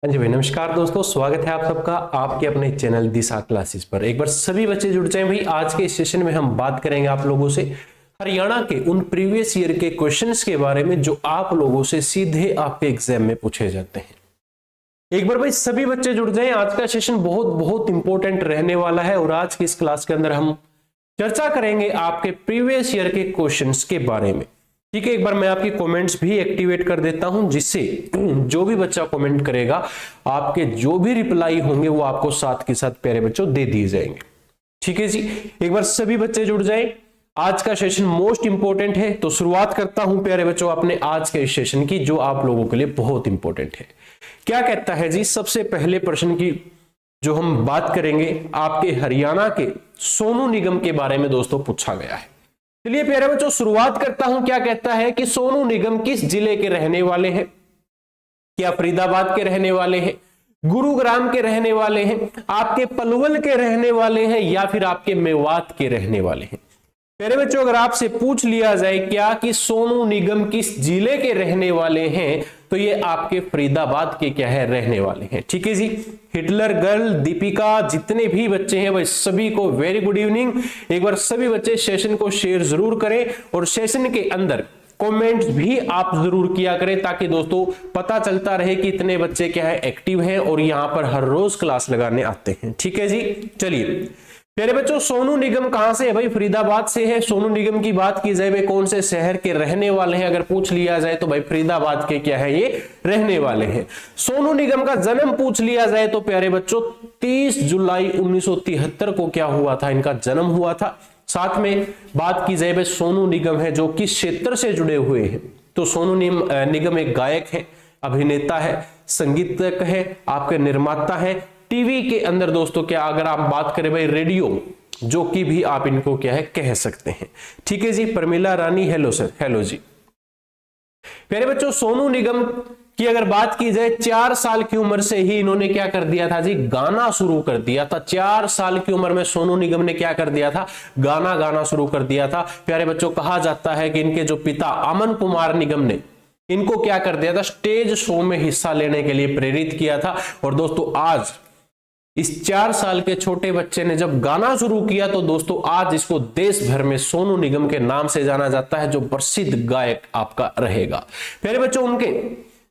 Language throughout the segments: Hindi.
हाँ जी भाई, नमस्कार दोस्तों, स्वागत है आप सबका आपके अपने चैनल दिशा क्लासेस पर। एक बार सभी बच्चे जुड़ जाएं भाई। आज के सेशन में हम बात करेंगे आप लोगों से हरियाणा के उन प्रीवियस ईयर के क्वेश्चंस के बारे में जो आप लोगों से सीधे आपके एग्जाम में पूछे जाते हैं। एक बार भाई सभी बच्चे जुड़ जाएं, आज का सेशन बहुत बहुत इंपॉर्टेंट रहने वाला है और आज की इस क्लास के अंदर हम चर्चा करेंगे आपके प्रीवियस ईयर के क्वेश्चंस के बारे में। ठीक है, एक बार मैं आपकी कमेंट्स भी एक्टिवेट कर देता हूं, जिससे जो भी बच्चा कमेंट करेगा आपके जो भी रिप्लाई होंगे वो आपको साथ के साथ प्यारे बच्चों दे दिए जाएंगे। ठीक है जी, एक बार सभी बच्चे जुड़ जाएं। आज का सेशन मोस्ट इंपॉर्टेंट है, तो शुरुआत करता हूं प्यारे बच्चों अपने आज के सेशन की, जो आप लोगों के लिए बहुत इंपॉर्टेंट है। क्या कहता है जी, सबसे पहले प्रश्न की जो हम बात करेंगे आपके हरियाणा के सोनू निगम के बारे में दोस्तों पूछा गया है। चलिए प्यारे बच्चों शुरुआत करता हूं। क्या कहता है कि सोनू निगम किस जिले के रहने वाले हैं? क्या फरीदाबाद के रहने वाले हैं, गुरुग्राम के रहने वाले हैं, आपके पलवल के रहने वाले हैं, या फिर आपके मेवात के रहने वाले हैं? प्यारे बच्चों अगर आपसे पूछ लिया जाए क्या कि सोनू निगम किस जिले के रहने वाले हैं, तो ये आपके फरीदाबाद के क्या है रहने वाले हैं। ठीक है जी, हिटलर गर्ल, दीपिका, जितने भी बच्चे हैं भाई सभी को वेरी गुड इवनिंग। एक बार सभी बच्चे सेशन को शेयर जरूर करें और सेशन के अंदर कमेंट्स भी आप जरूर किया करें, ताकि दोस्तों पता चलता रहे कि इतने बच्चे क्या है एक्टिव हैं और यहां पर हर रोज क्लास लगाने आते हैं। ठीक है जी, चलिए प्यारे बच्चों सोनू निगम कहां से है भाई? फरीदाबाद से है। सोनू निगम की बात की जाए भाई कौन से शहर के रहने वाले हैं, अगर पूछ लिया जाए तो भाई फरीदाबाद के क्या है ये रहने वाले हैं। सोनू निगम का जन्म पूछ लिया जाए तो प्यारे बच्चों 30 जुलाई 1973 को क्या हुआ था, इनका जन्म हुआ था। साथ में बात की जाए भाई सोनू निगम है जो किस क्षेत्र से जुड़े हुए हैं, तो सोनू निगम एक गायक है, अभिनेता है, संगीतक है, आपके निर्माता है। टीवी के अंदर दोस्तों क्या अगर आप बात करें भाई रेडियो जो कि भी आप इनको क्या है कह सकते हैं। ठीक है जी, प्रमिला रानी, हेलो सर, हेलो जी। प्यारे बच्चों सोनू निगम की अगर बात की जाए 4 साल की उम्र से ही इन्होंने क्या कर दिया था जी, गाना शुरू कर दिया था। 4 साल की उम्र में सोनू निगम ने क्या कर दिया था, गाना शुरू कर दिया था। प्यारे बच्चों कहा जाता है कि इनके जो पिता अमन कुमार निगम ने इनको क्या कर दिया था, स्टेज शो में हिस्सा लेने के लिए प्रेरित किया था। और दोस्तों आज इस 4 साल के छोटे बच्चे ने जब गाना शुरू किया तो दोस्तों आज इसको देश भर में सोनू निगम के नाम से जाना जाता है, जो प्रसिद्ध गायक आपका रहेगा। प्यारे बच्चों उनके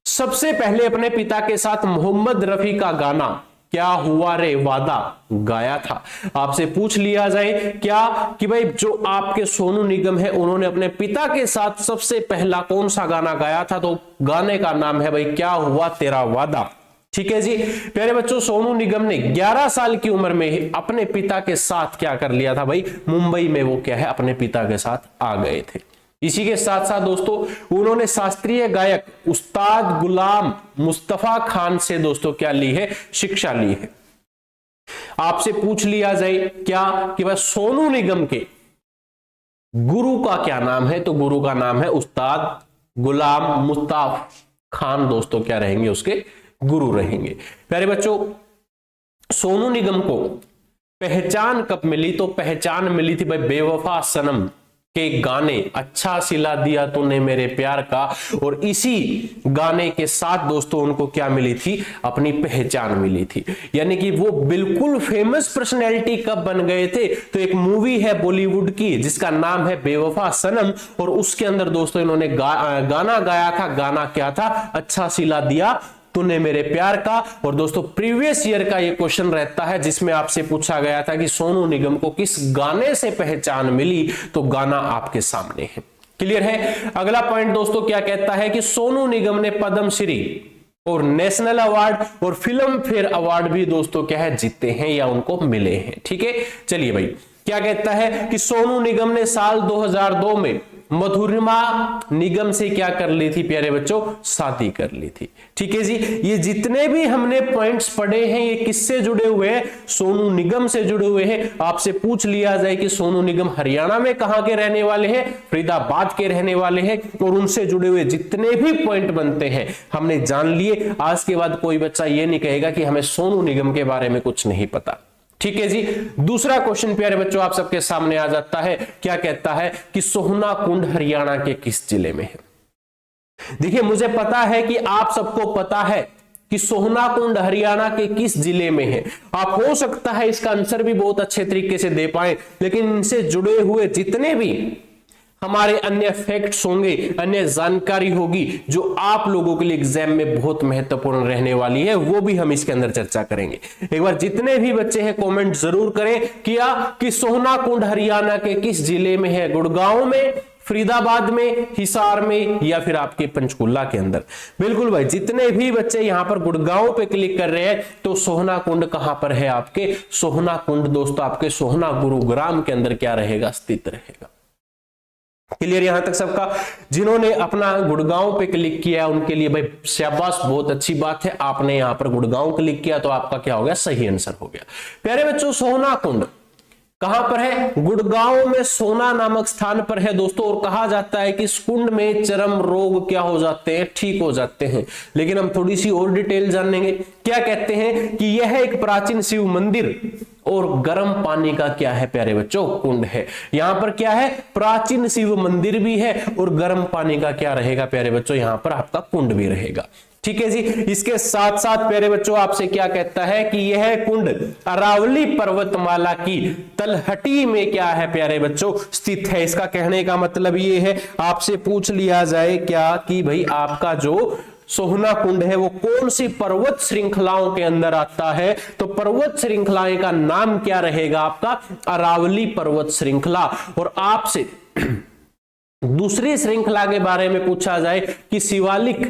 सबसे पहले अपने पिता के साथ मोहम्मद रफी का गाना क्या हुआ रे वादा गाया था। आपसे पूछ लिया जाए क्या कि भाई जो आपके सोनू निगम है उन्होंने अपने पिता के साथ सबसे पहला कौन सा गाना गाया था, तो गाने का नाम है भाई क्या हुआ तेरा वादा। ठीक है जी, प्यारे बच्चों सोनू निगम ने 11 साल की उम्र में ही अपने पिता के साथ क्या कर लिया था भाई, मुंबई में वो क्या है अपने पिता के साथ आ गए थे। इसी के साथ साथ दोस्तों उन्होंने शास्त्रीय गायक उस्ताद गुलाम मुस्तफा खान से दोस्तों क्या ली है, शिक्षा ली है। आपसे पूछ लिया जाए क्या कि भाई सोनू निगम के गुरु का क्या नाम है, तो गुरु का नाम है उस्ताद गुलाम मुस्तफा खान दोस्तों क्या रहेंगे, उसके गुरु रहेंगे। प्यारे बच्चों सोनू निगम को पहचान कब मिली, तो पहचान मिली थी भाई बेवफा सनम के गाने अच्छा सिला दिया तूने मेरे प्यार का, और इसी गाने के साथ दोस्तों उनको क्या मिली थी, अपनी पहचान मिली थी। यानी कि वो बिल्कुल फेमस पर्सनैलिटी कब बन गए थे, तो एक मूवी है बॉलीवुड की जिसका नाम है बेवफा सनम, और उसके अंदर दोस्तों इन्होंने गाना गाया था। गाना क्या था, अच्छा सिला दिया तूने मेरे प्यार का। और दोस्तों प्रीवियस ईयर का ये क्वेश्चन रहता है जिसमें आपसे पूछा गया था कि सोनू निगम को किस गाने से पहचान मिली, तो गाना आपके सामने है। क्लियर है। अगला पॉइंट दोस्तों क्या कहता है कि सोनू निगम ने पद्मश्री और नेशनल अवार्ड और फिल्म फेयर अवार्ड भी दोस्तों क्या है जीते हैं या उनको मिले हैं। ठीक है, चलिए भाई क्या कहता है कि सोनू निगम ने साल 2002 में मधुरिमा निगम से क्या कर ली थी प्यारे बच्चों, शादी कर ली थी। ठीक है जी, ये जितने भी हमने पॉइंट्स पढ़े हैं ये किससे जुड़े हुए हैं, सोनू निगम से जुड़े हुए हैं। आपसे पूछ लिया जाए कि सोनू निगम हरियाणा में कहां के रहने वाले हैं, फरीदाबाद के रहने वाले हैं, और उनसे जुड़े हुए जितने भी पॉइंट बनते हैं हमने जान लिए। आज के बाद कोई बच्चा ये नहीं कहेगा कि हमें सोनू निगम के बारे में कुछ नहीं पता। ठीक है जी, दूसरा क्वेश्चन प्यारे बच्चों आप सबके सामने आ जाता है। क्या कहता है कि सोहना कुंड हरियाणा के किस जिले में है? देखिए मुझे पता है कि आप सबको पता है कि सोहना कुंड हरियाणा के किस जिले में है। आप हो सकता है इसका आंसर भी बहुत अच्छे तरीके से दे पाए, लेकिन इनसे जुड़े हुए जितने भी हमारे अन्य फैक्ट्स होंगे, अन्य जानकारी होगी जो आप लोगों के लिए एग्जाम में बहुत महत्वपूर्ण रहने वाली है, वो भी हम इसके अंदर चर्चा करेंगे। एक बार जितने भी बच्चे हैं कमेंट जरूर करें किया कि सोहना कुंड हरियाणा के किस जिले में है, गुड़गांव में, फरीदाबाद में, हिसार में, या फिर आपके पंचकुला के अंदर। बिल्कुल भाई, जितने भी बच्चे यहां पर गुड़गांव पे क्लिक कर रहे हैं तो सोहना कुंड कहां पर है आपके, सोहना कुंड दोस्तों आपके सोहना गुरुग्राम के अंदर क्या रहेगा, स्थित रहेगा। क्लियर यहां तक सबका? जिन्होंने अपना गुड़गांव पे क्लिक किया उनके लिए भाई शाबाश, बहुत अच्छी बात है, आपने यहां पर गुड़गांव क्लिक किया तो आपका क्या हो गया, सही आंसर हो गया। प्यारे बच्चों, सोहना कुंड कहां पर है, गुड़गांव में सोना नामक स्थान पर है दोस्तों। और कहा जाता है कि इस कुंड में चर्म रोग क्या हो जाते हैं, ठीक हो जाते हैं। लेकिन हम थोड़ी सी और डिटेल जानेंगे। क्या कहते हैं कि यह एक प्राचीन शिव मंदिर और गर्म पानी का क्या है प्यारे बच्चों, कुंड है। यहां पर क्या है, प्राचीन शिव मंदिर भी है और गर्म पानी का क्या रहेगा प्यारे बच्चों, यहां पर आपका कुंड भी रहेगा। ठीक है जी। इसके साथ साथ प्यारे बच्चों आपसे क्या कहता है कि यह कुंड अरावली पर्वतमाला की तलहटी में क्या है प्यारे बच्चों, स्थित है। इसका कहने का मतलब ये है, आपसे पूछ लिया जाए क्या कि भाई आपका जो सोहना कुंड है वो कौन सी पर्वत श्रृंखलाओं के अंदर आता है, तो पर्वत श्रृंखलाएं का नाम क्या रहेगा आपका, अरावली पर्वत श्रृंखला। और आपसे दूसरी श्रृंखला के बारे में पूछा जाए कि शिवालिक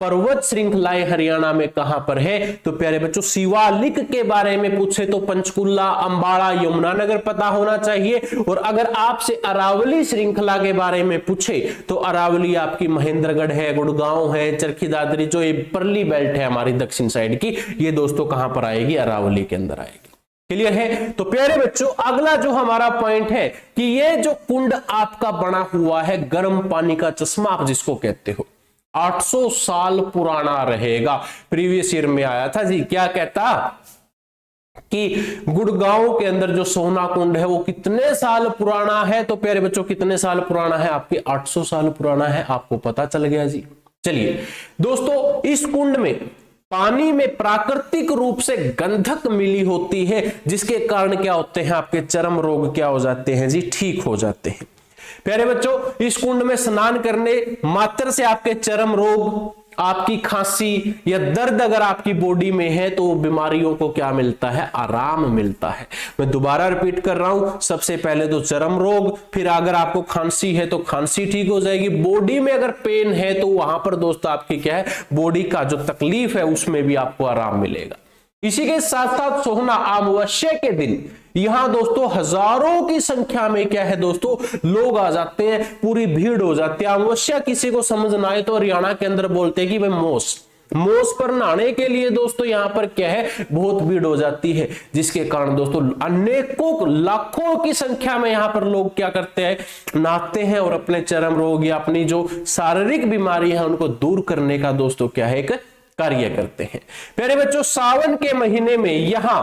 पर्वत श्रृंखलाएं हरियाणा में कहां पर है, तो प्यारे बच्चों शिवालिक के बारे में पूछे तो पंचकुला, अंबाला, यमुनानगर पता होना चाहिए। और अगर आपसे अरावली श्रृंखला के बारे में पूछे तो अरावली आपकी महेंद्रगढ़ है, गुड़गांव है, चरखी दादरी, जो ये परली बेल्ट है हमारी दक्षिण साइड की, ये दोस्तों कहां पर आएगी, अरावली के अंदर आएगी। क्लियर है? तो प्यारे बच्चों अगला जो हमारा पॉइंट है कि ये जो कुंड आपका बना हुआ है, गर्म पानी का चश्मा आप जिसको कहते हो, 800 साल पुराना रहेगा। प्रीवियस ईयर में आया था जी, क्या कहता कि गुड़गांव के अंदर जो सोहना कुंड है वो कितने साल पुराना है, तो प्यारे बच्चों कितने साल पुराना है, आपके 800 साल पुराना है। आपको पता चल गया जी। चलिए दोस्तों, इस कुंड में पानी में प्राकृतिक रूप से गंधक मिली होती है, जिसके कारण क्या होते हैं, आपके चर्म रोग क्या हो जाते हैं जी, ठीक हो जाते हैं। प्यारे बच्चों इस कुंड में स्नान करने मात्र से आपके चर्म रोग, आपकी खांसी या दर्द अगर आपकी बॉडी में है तो बीमारियों को क्या मिलता है, आराम मिलता है। मैं दोबारा रिपीट कर रहा हूं, सबसे पहले तो चर्म रोग, फिर अगर आपको खांसी है तो खांसी ठीक हो जाएगी। बॉडी में अगर पेन है तो वहां पर दोस्तों आपकी क्या है, बॉडी का जो तकलीफ है उसमें भी आपको आराम मिलेगा। इसी के साथ साथ सोहना अमावस्या के दिन यहां दोस्तों हजारों की संख्या में क्या है दोस्तों, लोग आ जाते हैं, पूरी भीड़ हो जाती है। अमावस्या किसी को समझ ना आए तो हरियाणा के अंदर बोलते हैं कि भाई मोस पर नहाने के लिए दोस्तों यहां पर क्या है, बहुत भीड़ हो जाती है, जिसके कारण दोस्तों अनेकों लाखों की संख्या में यहां पर लोग क्या करते हैं, नहाते हैं और अपने चर्म रोग या अपनी जो शारीरिक बीमारी है उनको दूर करने का दोस्तों क्या है, एक कार्य करते हैं। प्यारे बच्चों सावन के महीने में यहां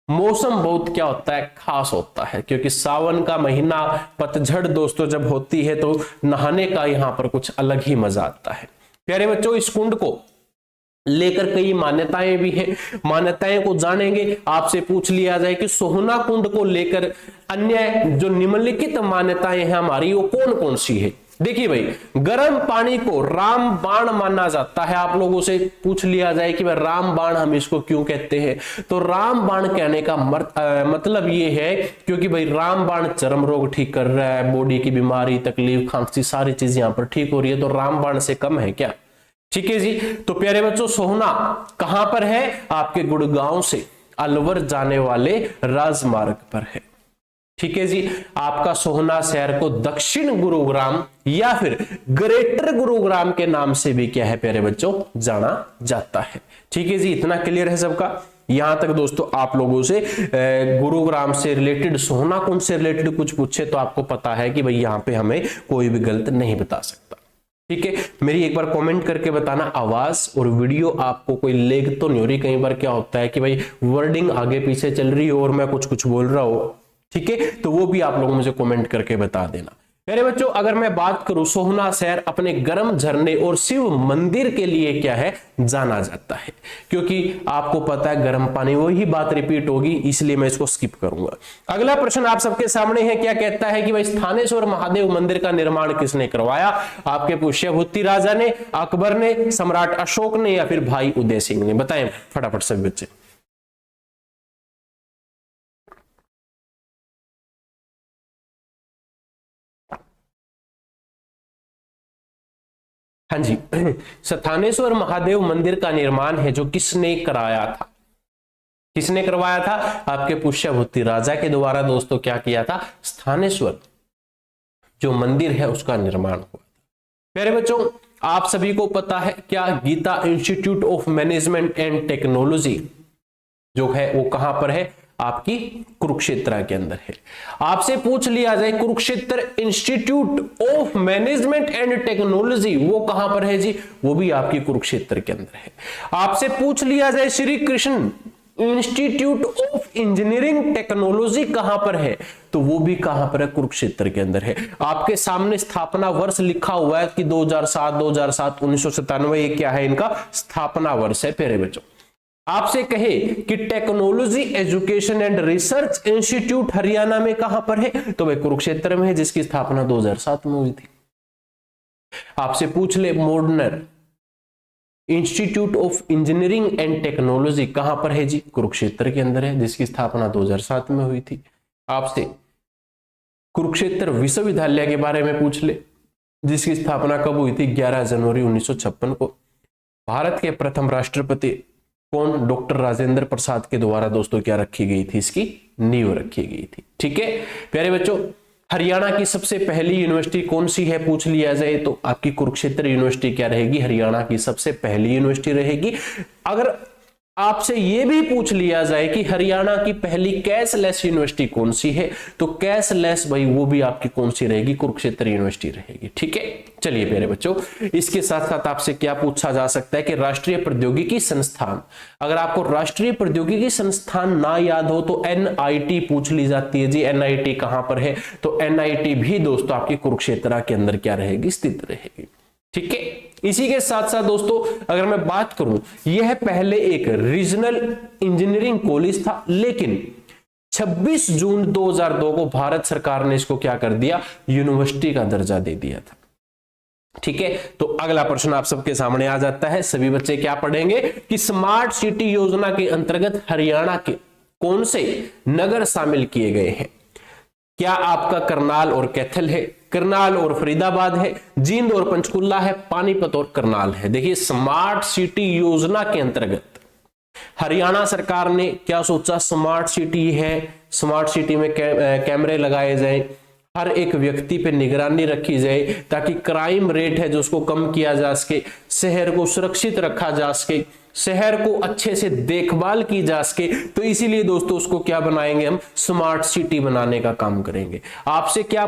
मौसम बहुत क्या होता है, खास होता है, क्योंकि सावन का महीना पतझड़ दोस्तों जब होती है तो नहाने का यहां पर कुछ अलग ही मजा आता है। प्यारे बच्चों इस कुंड को लेकर कई मान्यताएं भी हैं, मान्यताएं को जानेंगे। आपसे पूछ लिया जाए कि सोहना कुंड को लेकर अन्य जो निम्नलिखित मान्यताएं हैं हमारी, वो कौन कौन सी है। देखिए भाई, गर्म पानी को रामबाण माना जाता है। आप लोगों से पूछ लिया जाए कि भाई रामबाण हम इसको क्यों कहते हैं, तो रामबाण कहने का मतलब ये है क्योंकि भाई रामबाण चर्म रोग ठीक कर रहा है, बॉडी की बीमारी, तकलीफ, खांसी, सारी चीज यहां पर ठीक हो रही है, तो रामबाण से कम है क्या। ठीक है जी। तो प्यारे बच्चों सोहना कहां पर है, आपके गुड़गांव से अलवर जाने वाले राजमार्ग पर है। ठीक है जी। आपका सोहना शहर को दक्षिण गुरुग्राम या फिर ग्रेटर गुरुग्राम के नाम से भी क्या है प्यारे बच्चों, जाना जाता है। ठीक है जी, इतना क्लियर है सबका। यहां तक दोस्तों आप लोगों से गुरुग्राम से रिलेटेड, सोहना कुंड से रिलेटेड कुछ पूछे तो आपको पता है कि भाई यहां पे हमें कोई भी गलत नहीं बता सकता। ठीक है, मेरी एक बार कमेंट करके बताना आवाज और वीडियो आपको कोई लेग तो नहीं हो रही। कई बार क्या होता है कि भाई वर्डिंग आगे पीछे चल रही हो और मैं कुछ बोल रहा हूं, ठीक है, तो वो भी आप लोग मुझे कमेंट करके बता देना। प्यारे बच्चों, अगर मैं बात करूं, सोहना शहर अपने गर्म झरने और शिव मंदिर के लिए क्या है, जाना जाता है। क्योंकि आपको पता है गर्म पानी, वही बात रिपीट होगी, इसलिए मैं इसको स्किप करूंगा। अगला प्रश्न आप सबके सामने है, क्या कहता है कि भाई स्थानेश्वर महादेव मंदिर का निर्माण किसने करवाया? आपके पुष्यभूति राजा ने, अकबर ने, सम्राट अशोक ने, या फिर भाई उदय सिंह ने? बताएं फटाफट सभी बच्चे। हाँ जी, स्थानेश्वर महादेव मंदिर का निर्माण है जो किसने कराया था? किसने करवाया था? आपके पुष्यभूति राजा के द्वारा दोस्तों क्या किया था? स्थानेश्वर जो मंदिर है उसका निर्माण हुआ। प्यारे बच्चों, आप सभी को पता है क्या Geeta institute of management and technology जो है वो कहां पर है? आपकी कुरुक्षेत्र के अंदर है। आपसे पूछ लिया जाए Kurukshetra institute of management and technology वो कहां पर है जी? वो भी आपकी कुरुक्षेत्र के अंदर है। आपसे पूछ लिया जाए Shri Krishna institute of engineering technology कहां पर है? तो वो भी कहां पर है? कुरुक्षेत्र के अंदर है। आपके सामने स्थापना वर्ष लिखा हुआ है कि 2007 1997 ये क्या है? इनका स्थापना वर्ष है। प्यारे बच्चों, आपसे कहे कि technology education and research institute Haryana में कहां पर है? तो वह कुरुक्षेत्र में है, जिसकी स्थापना 2007 में हुई थी। आपसे पूछ ले modern institute of engineering and technology कहां पर है जी? कुरुक्षेत्र के अंदर है, जिसकी स्थापना 2007 में हुई थी। आपसे कुरुक्षेत्र विश्वविद्यालय के बारे में पूछ ले, जिसकी स्थापना कब हुई थी? 11 जनवरी 1956 को। भारत के प्रथम राष्ट्रपति कौन? डॉक्टर राजेंद्र प्रसाद के द्वारा दोस्तों क्या रखी गई थी? इसकी नींव रखी गई थी। ठीक है प्यारे बच्चों, हरियाणा की सबसे पहली यूनिवर्सिटी कौन सी है पूछ लिया जाए तो आपकी कुरुक्षेत्र यूनिवर्सिटी क्या रहेगी? हरियाणा की सबसे पहली यूनिवर्सिटी रहेगी। अगर आपसे यह भी पूछ लिया जाए कि हरियाणा की पहली कैशलेस यूनिवर्सिटी कौन सी है, तो कैशलेस भाई वो भी आपकी कौन सी रहेगी? कुरुक्षेत्र यूनिवर्सिटी रहेगी। ठीक है, चलिए प्यारे बच्चों, इसके साथ साथ आपसे क्या पूछा जा सकता है कि राष्ट्रीय प्रौद्योगिकी संस्थान, अगर आपको राष्ट्रीय प्रौद्योगिकी संस्थान ना याद हो तो एनआईटी पूछ ली जाती है जी। एनआईटी कहां पर है? तो एनआईटी भी दोस्तों आपकी कुरुक्षेत्र के अंदर क्या रहेगी? स्थित रहेगी। ठीक है, इसी के साथ साथ दोस्तों अगर मैं बात करूं, यह पहले एक रीजनल इंजीनियरिंग कॉलेज था, लेकिन 26 जून 2002 को भारत सरकार ने इसको क्या कर दिया? यूनिवर्सिटी का दर्जा दे दिया था। ठीक है, तो अगला प्रश्न आप सबके सामने आ जाता है। सभी बच्चे क्या पढ़ेंगे कि स्मार्ट सिटी योजना के अंतर्गत हरियाणा के कौन से नगर शामिल किए गए हैं? क्या आपका करनाल और कैथल है, करनाल और फरीदाबाद है, जींद और पंचकुला है, पानीपत और करनाल है? देखिए, स्मार्ट सिटी योजना के अंतर्गत हरियाणा सरकार ने क्या सोचा? स्मार्ट सिटी है, स्मार्ट सिटी में कैमरे लगाए जाए, हर एक व्यक्ति पे निगरानी रखी जाए ताकि क्राइम रेट है जो उसको कम किया जा सके, शहर को सुरक्षित रखा जा सके, शहर को अच्छे से देखभाल की जा सके। तो इसीलिए दोस्तों उसको क्या बनाएंगे? हम स्मार्ट सिटी बनाने का काम करेंगे। आपसे क्या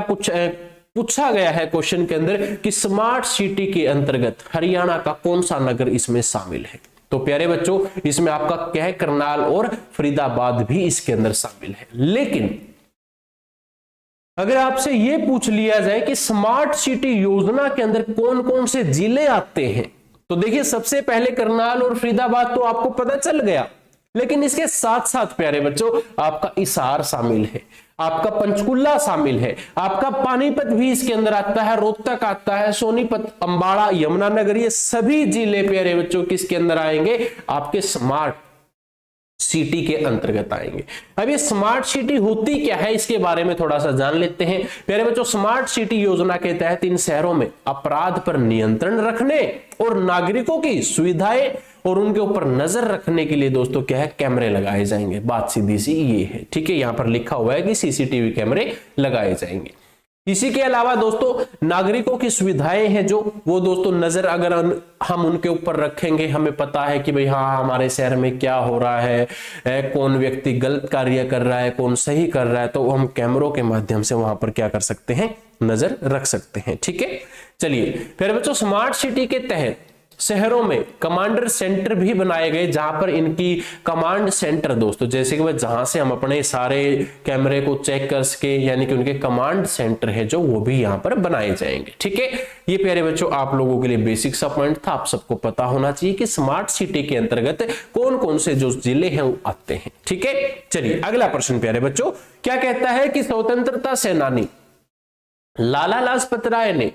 पूछा गया है क्वेश्चन के अंदर कि स्मार्ट सिटी के अंतर्गत हरियाणा का कौन सा नगर इसमें शामिल है? तो प्यारे बच्चों, इसमें आपका क्या है? करनाल और फरीदाबाद भी इसके अंदर शामिल है। लेकिन अगर आपसे यह पूछ लिया जाए कि स्मार्ट सिटी योजना के अंदर कौन कौन से जिले आते हैं, तो देखिए सबसे पहले करनाल और फरीदाबाद तो आपको पता चल गया, लेकिन इसके साथ साथ प्यारे बच्चों आपका हिसार शामिल है, आपका पंचकुला शामिल है, आपका पानीपत भी इसके अंदर आता है, रोहतक आता है, सोनीपत, अंबाला, यमुनानगर, ये सभी जिले प्यारे बच्चों किसके अंदर आएंगे? आपके स्मार्ट सिटी के अंतर्गत आएंगे। अब ये स्मार्ट सिटी होती क्या है इसके बारे में थोड़ा सा जान लेते हैं। प्यारे बच्चों, स्मार्ट सिटी योजना के तहत इन शहरों में अपराध पर नियंत्रण रखने और नागरिकों की सुविधाएं और उनके ऊपर नजर रखने के लिए दोस्तों क्या है? कैमरे लगाए जाएंगे। बात सीधी सी ये है। ठीक है, यहां पर लिखा हुआ है कि सीसीटीवी कैमरे लगाए जाएंगे। इसी के अलावा दोस्तों नागरिकों की सुविधाएं हैं जो वो दोस्तों नजर अगर हम उनके ऊपर रखेंगे, हमें पता है कि भाई हाँ हमारे शहर में क्या हो रहा है, कौन व्यक्ति गलत कार्य कर रहा है, कौन सही कर रहा है, तो हम कैमरों के माध्यम से वहां पर क्या कर सकते हैं? नजर रख सकते हैं। ठीक है, चलिए फिर बच्चों स्मार्ट सिटी के तहत शहरों में कमांडर सेंटर भी बनाए गए, जहां पर इनकी कमांड सेंटर दोस्तों, जैसे कि भाई जहां से हम अपने सारे कैमरे को चेक कर सके, यानी कि उनके कमांड सेंटर है जो, वो भी यहां पर बनाए जाएंगे। ठीक है, ये प्यारे बच्चों आप लोगों के लिए बेसिक सा पॉइंट था। आप सबको पता होना चाहिए कि स्मार्ट सिटी के अंतर्गत कौन कौन से जो जिले हैं वो आते हैं। ठीक है, चलिए अगला प्रश्न प्यारे बच्चों क्या कहता है कि स्वतंत्रता सेनानी लाला लाजपत राय ने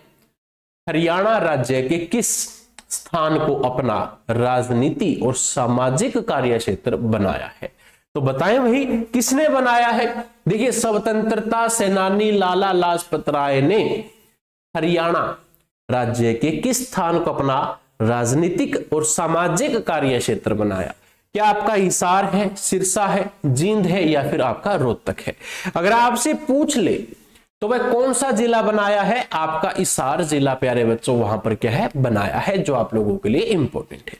हरियाणा राज्य के किस स्थान को अपना राजनीति और सामाजिक कार्य क्षेत्र बनाया है? तो बताएं भाई किसने बनाया है। देखिए, स्वतंत्रता सेनानी लाला लाजपत राय ने हरियाणा राज्य के किस स्थान को अपना राजनीतिक और सामाजिक कार्य क्षेत्र बनाया? क्या आपका हिसार है, सिरसा है, जींद है, या फिर आपका रोहतक है? अगर आपसे पूछ ले तो वह कौन सा जिला बनाया है? आपका हिसार जिला प्यारे बच्चों वहां पर क्या है बनाया है, जो आप लोगों के लिए इंपॉर्टेंट है।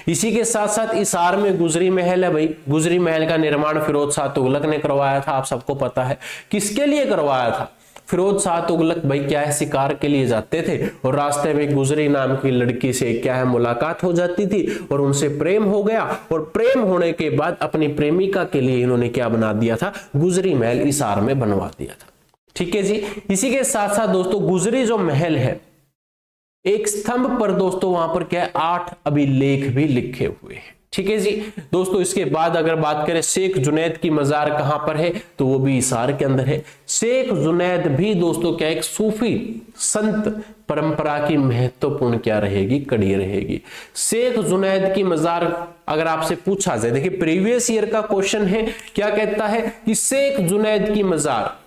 इसी के साथ साथ हिसार में गुजरी महल है। भाई गुजरी महल का निर्माण फिरोज शाह तुगलक ने करवाया था, आप सबको पता है। किसके लिए करवाया था? फिरोज शाह तुगलक भाई क्या है शिकार के लिए जाते थे और रास्ते में गुजरी नाम की लड़की से क्या है मुलाकात हो जाती थी और उनसे प्रेम हो गया, और प्रेम होने के बाद अपनी प्रेमिका के लिए इन्होंने क्या बना दिया था? गुजरी महल हिसार में बनवा दिया था। ठीक है जी। इसी के साथ साथ दोस्तों गुजरी जो महल है, एक स्तंभ पर दोस्तों वहां पर क्या है 8 अभिलेख भी लिखे हुए हैं। ठीक है जी दोस्तों। इसके बाद अगर बात करें शेख जुनैद की मजार कहां पर है, तो वो भी हिसार के अंदर है। शेख जुनैद भी दोस्तों क्या एक सूफी संत परंपरा की महत्वपूर्ण क्या रहेगी? कड़ी रहेगी। शेख जुनैद की मजार अगर आपसे पूछा जाए, देखिए प्रीवियस ईयर का क्वेश्चन है, क्या कहता है कि शेख जुनैद की मजार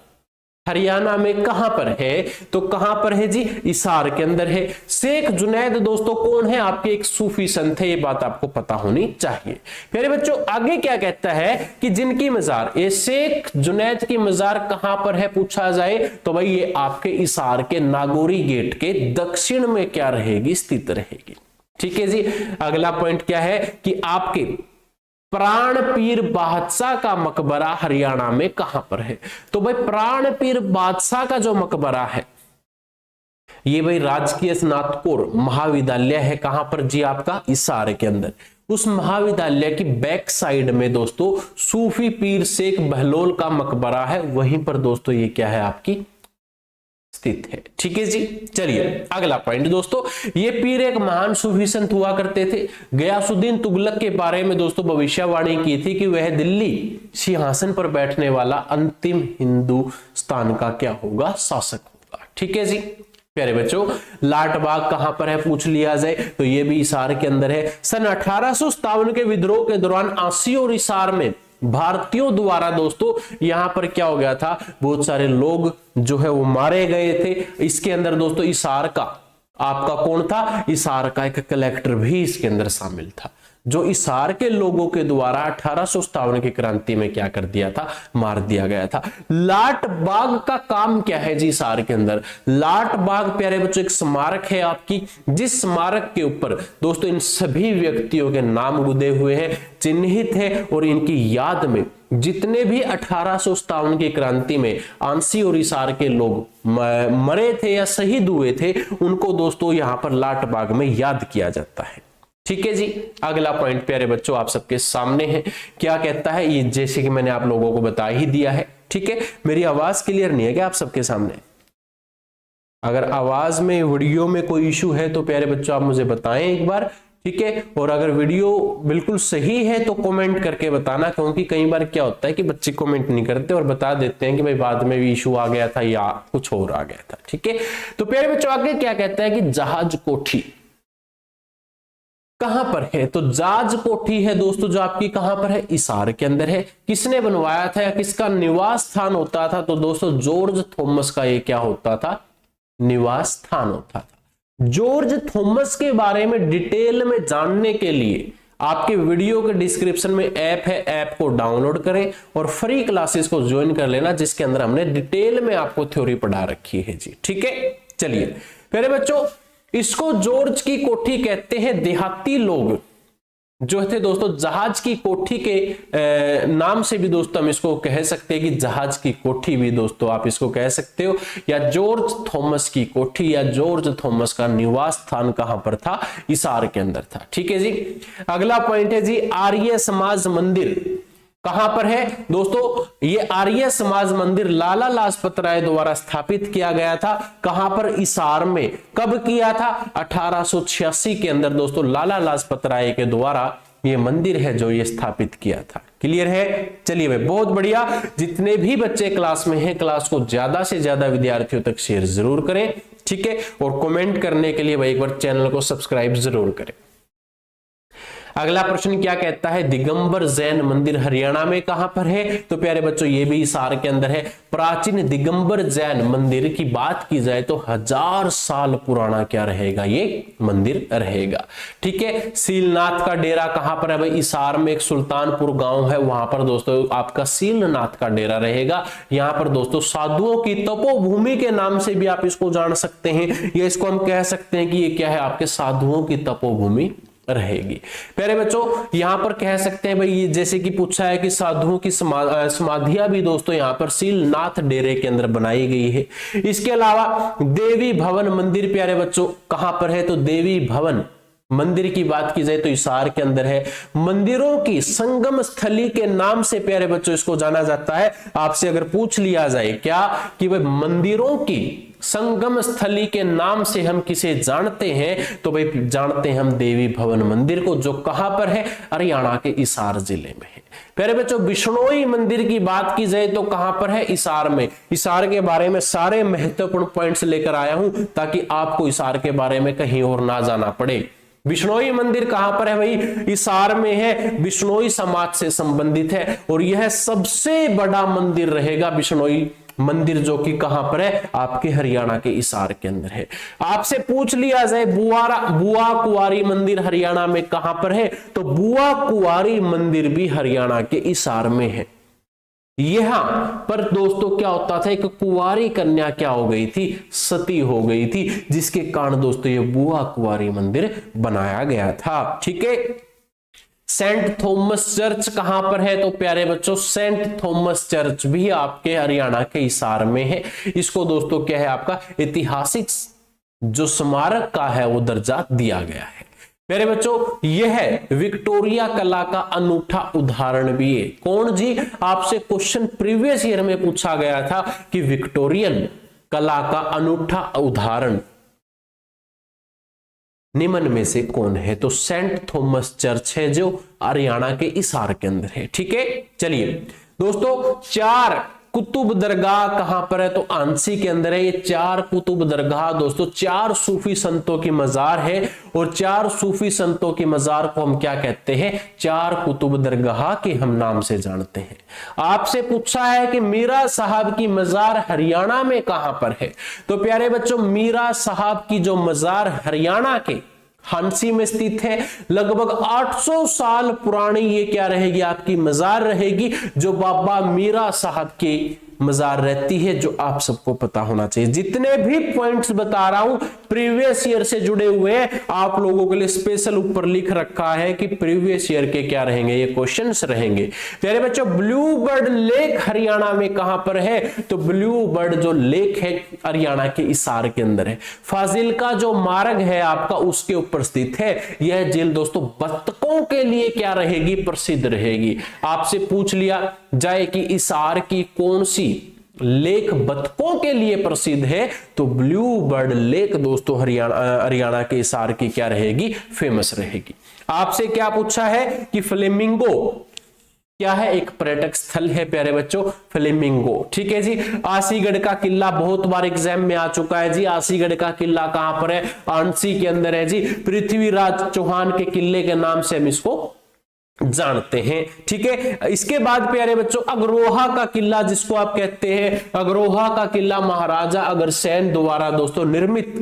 हरियाणा में कहां पर है? तो कहां पर है जी? हिसार के अंदर है। शेख जुनैद दोस्तों कौन है? आपके एक सूफी संत है, ये बात आपको पता होनी चाहिए। प्यारे बच्चों आगे क्या कहता है कि जिनकी मजार, ये शेख जुनैद की मजार कहां पर है पूछा जाए, तो भाई ये आपके हिसार के नागौरी गेट के दक्षिण में क्या रहेगी? स्थित रहेगी। ठीक है जी। अगला पॉइंट क्या है कि आपके प्राण पीर बादशाह का मकबरा हरियाणा में कहां पर है? तो भाई प्राण पीर बादशाह का जो मकबरा है, ये भाई राजकीय स्नातकोर महाविद्यालय है। कहां पर जी? आपका हिसार के अंदर। उस महाविद्यालय की बैक साइड में दोस्तों सूफी पीर शेख बहलोल का मकबरा है, वहीं पर दोस्तों ये क्या है आपकी स्थित है। ठीक है जी। चलिए अगला पॉइंट दोस्तों, ये पीर एक महान सूफी संत हुआ करते थे। गयासुद्दीन तुगलक के बारे में दोस्तों भविष्यवाणी की थी कि वह दिल्ली सिंहासन पर बैठने वाला अंतिम हिंदुस्तान का क्या होगा? शासक होगा। ठीक है जी। प्यारे बच्चों लाट बाग कहां पर है पूछ लिया जाए, तो ये भी हिसार के अंदर है। सन 1857 के विद्रोह के दौरान आंसी और हिसार में भारतीयों द्वारा दोस्तों यहां पर क्या हो गया था? बहुत सारे लोग जो है वो मारे गए थे। इसके अंदर दोस्तों हिसार का आपका कौन था? हिसार का एक कलेक्टर भी इसके अंदर शामिल था, जो हिसार के लोगों के द्वारा 1857 की क्रांति में क्या कर दिया था? मार दिया गया था। लाट बाग का काम क्या है जी हिसार के अंदर? लाट बाग प्यारे बच्चों एक स्मारक है आपकी, जिस स्मारक के ऊपर दोस्तों इन सभी व्यक्तियों के नाम गुदे हुए हैं, चिन्हित है, और इनकी याद में जितने भी 1857 की क्रांति में आंसी और हिसार के लोग मरे थे या शहीद हुए थे, उनको दोस्तों यहां पर लाट बाग में याद किया जाता है। ठीक है जी। अगला पॉइंट प्यारे बच्चों आप सबके सामने है, क्या कहता है? ये जैसे कि मैंने आप लोगों को बता ही दिया है। ठीक है, मेरी आवाज क्लियर नहीं है क्या आप सबके सामने? अगर आवाज में वीडियो में कोई इशू है तो प्यारे बच्चों आप मुझे बताएं एक बार। ठीक है, और अगर वीडियो बिल्कुल सही है तो कमेंट करके बताना, क्योंकि कई बार क्या होता है कि बच्चे कमेंट नहीं करते और बता देते हैं कि भाई बाद में भी इशू आ गया था या कुछ और आ गया था। ठीक है, तो प्यारे बच्चों आगे क्या कहता है कि जहाज कोठी कहां पर है? तो जाज कोठी है दोस्तों जो आपकी कहां पर है? हिसार के अंदर है। किसने बनवाया था या किसका निवास स्थान होता था? तो दोस्तों जॉर्ज थॉमस का ये क्या होता था? निवास स्थान होता था। जॉर्ज थॉमस के बारे में डिटेल में जानने के लिए आपके वीडियो के डिस्क्रिप्शन में ऐप है, ऐप को डाउनलोड करें और फ्री क्लासेस को ज्वाइन कर लेना, जिसके अंदर हमने डिटेल में आपको थ्योरी पढ़ा रखी है जी। ठीक है, चलिए प्यारे बच्चों इसको जॉर्ज की कोठी कहते हैं। देहाती लोग जो थे दोस्तों जहाज की कोठी के नाम से भी दोस्तों हम इसको कह सकते हैं कि जहाज की कोठी भी दोस्तों आप इसको कह सकते हो, या जॉर्ज थॉमस की कोठी या जॉर्ज थॉमस का निवास स्थान कहां पर था, हिसार के अंदर था। ठीक है जी। अगला पॉइंट है जी आर्य समाज मंदिर कहां पर है दोस्तों, ये आर्य समाज मंदिर लाला लाजपत राय द्वारा स्थापित किया गया था। कहां पर, हिसार में। कब किया था, 1886 के अंदर दोस्तों लाला लाजपत राय के द्वारा ये मंदिर है जो ये स्थापित किया था। क्लियर है। चलिए भाई बहुत बढ़िया। जितने भी बच्चे क्लास में हैं क्लास को ज्यादा से ज्यादा विद्यार्थियों तक शेयर जरूर करें। ठीक है, और कमेंट करने के लिए भाई एक बार चैनल को सब्सक्राइब जरूर करें। अगला प्रश्न क्या कहता है, दिगंबर जैन मंदिर हरियाणा में कहां पर है, तो प्यारे बच्चों ये भी हिसार के अंदर है। प्राचीन दिगंबर जैन मंदिर की बात की जाए तो 1000 साल पुराना क्या रहेगा, ये मंदिर रहेगा। ठीक है। सीलनाथ का डेरा कहां पर है भाई, हिसार में एक सुल्तानपुर गांव है, वहां पर दोस्तों आपका सीलनाथ का डेरा रहेगा। यहां पर दोस्तों साधुओं की तपोभूमि के नाम से भी आप इसको जान सकते हैं, या इसको हम कह सकते हैं कि ये क्या है, आपके साधुओं की तपोभूमि रहेगी। प्यारे बच्चों यहां पर कह सकते हैं भाई, ये जैसे कि पूछा है कि साधुओं की समाधियां भी दोस्तों यहां पर सीलनाथ डेरे के अंदर बनाई गई है। इसके अलावा देवी भवन मंदिर प्यारे बच्चों कहां पर है, तो देवी भवन मंदिर की बात की जाए तो हिसार के अंदर है। मंदिरों की संगम स्थली के नाम से प्यारे बच्चों इसको जाना जाता है। आपसे अगर पूछ लिया जाए क्या कि भाई मंदिरों की संगम स्थली के नाम से हम किसे जानते हैं, तो भाई जानते हैं हम देवी भवन मंदिर को, जो कहां पर है, हरियाणा के हिसार जिले में है। प्यारे बच्चों बिश्नोई मंदिर की बात की जाए तो कहां पर है, हिसार में। हिसार के बारे में सारे महत्वपूर्ण पॉइंट्स लेकर आया हूं ताकि आपको हिसार के बारे में कहीं और ना जाना पड़े। बिश्नोई मंदिर कहां पर है भाई, हिसार में है, बिश्नोई समाज से संबंधित है, और यह सबसे बड़ा मंदिर रहेगा बिश्नोई मंदिर, जो कि कहां पर है, आपके हरियाणा के हिसार के अंदर है। आपसे पूछ लिया जाए बुआ कुंवारी मंदिर हरियाणा में कहां पर है, तो बुआ कुंवारी मंदिर भी हरियाणा के हिसार में है। यहां पर दोस्तों क्या होता था, एक कुंवारी कन्या क्या हो गई थी, सती हो गई थी, जिसके कारण दोस्तों ये बुआ कुंवारी मंदिर बनाया गया था। ठीक है। सेंट थॉमस चर्च कहां पर है, तो प्यारे बच्चों सेंट थॉमस चर्च भी आपके हरियाणा के हिसार में है। इसको दोस्तों क्या है, आपका ऐतिहासिक जो स्मारक का है वो दर्जा दिया गया है। मेरे बच्चों यह विक्टोरिया कला का अनूठा उदाहरण भी है। कौन जी, आपसे क्वेश्चन प्रीवियस ईयर में पूछा गया था कि विक्टोरियन कला का अनूठा उदाहरण निम्न में से कौन है, तो सेंट थॉमस चर्च है जो हरियाणा के हिसार के अंदर है। ठीक है। चलिए दोस्तों, 4 कुतुब दरगाह कहां पर है, तो आंसी के अंदर है। ये 4 कुतुब दरगाह दोस्तों 4 सूफी संतों की मजार है, और 4 सूफी संतों की मजार को हम क्या कहते हैं, 4 कुतुब दरगाह के हम नाम से जानते हैं। आपसे पूछा है कि मीरा साहब की मजार हरियाणा में कहां पर है, तो प्यारे बच्चों मीरा साहब की जो मजार हरियाणा के हांसी में स्थित है, लगभग 800 साल पुरानी ये क्या रहेगी, आपकी मजार रहेगी, जो बाबा मीरा साहब की मजार रहती है, जो आप सबको पता होना चाहिए। जितने भी पॉइंट्स बता रहा हूं प्रीवियस ईयर से जुड़े हुए हैं, आप लोगों के लिए स्पेशल ऊपर लिख रखा है कि प्रीवियस ईयर के क्या रहेंगे, ये क्वेश्चंस रहेंगे। प्यारे बच्चों ब्लू बर्ड लेक हरियाणा में कहां पर है, तो ब्लू बर्ड जो लेक है हरियाणा के हिसार के अंदर है। फाजिल्का जो मार्ग है आपका उसके ऊपर स्थित है। यह झील दोस्तों बत्तखों के लिए क्या रहेगी, प्रसिद्ध रहेगी। आपसे पूछ लिया जाए कि हिसार की कौन सी लेक बत्तखों के लिए प्रसिद्ध है, तो ब्लू बर्ड लेक दोस्तों हरियाणा के हिसार की क्या रहेगी, फेमस रहेगी। आपसे क्या पूछा है कि फ्लेमिंगो क्या है, एक पर्यटक स्थल है प्यारे बच्चों, फ्लेमिंगो। ठीक है जी। आसीगढ़ का किला बहुत बार एग्जाम में आ चुका है जी। आसीगढ़ का किला कहां पर है, आंसी के अंदर है जी। पृथ्वीराज चौहान के किले के नाम से हम इसको जानते हैं। ठीक है। इसके बाद प्यारे बच्चों अग्रोहा का किला जिसको आप कहते हैं, अग्रोहा का किला महाराजा अग्रसेन द्वारा दोस्तों निर्मित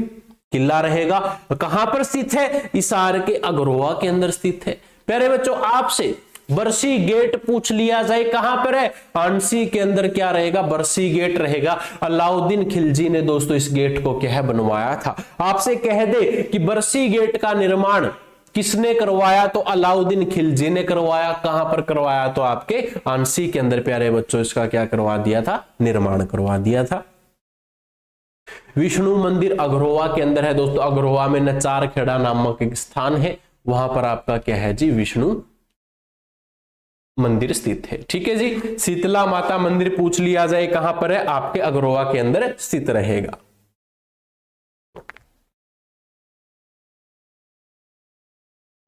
किला रहेगा। कहां पर स्थित है, हिसार के अग्रोहा के अंदर स्थित है। प्यारे बच्चों आपसे बरसी गेट पूछ लिया जाए, कहां पर है, आंसी के अंदर क्या रहेगा, बरसी गेट रहेगा। अलाउद्दीन खिलजी ने दोस्तों इस गेट को क्या है बनवाया था। आपसे कह दे कि बरसी गेट का निर्माण किसने करवाया? तो अलाउद्दीन खिलजी ने करवाया। कहां पर करवाया? तो आपके आंसी के अंदर प्यारे बच्चों इसका क्या करवा दिया था? निर्माण करवा दिया था। विष्णु मंदिर अग्रोहा के अंदर है दोस्तों। अग्रोहा में नचार खेड़ा नामक एक स्थान है, वहां पर आपका क्या है जी? विष्णु मंदिर स्थित है। ठीक है जी। शीतला माता मंदिर पूछ लिया जाए कहां पर है? आपके अग्रोहा के अंदर स्थित रहेगा।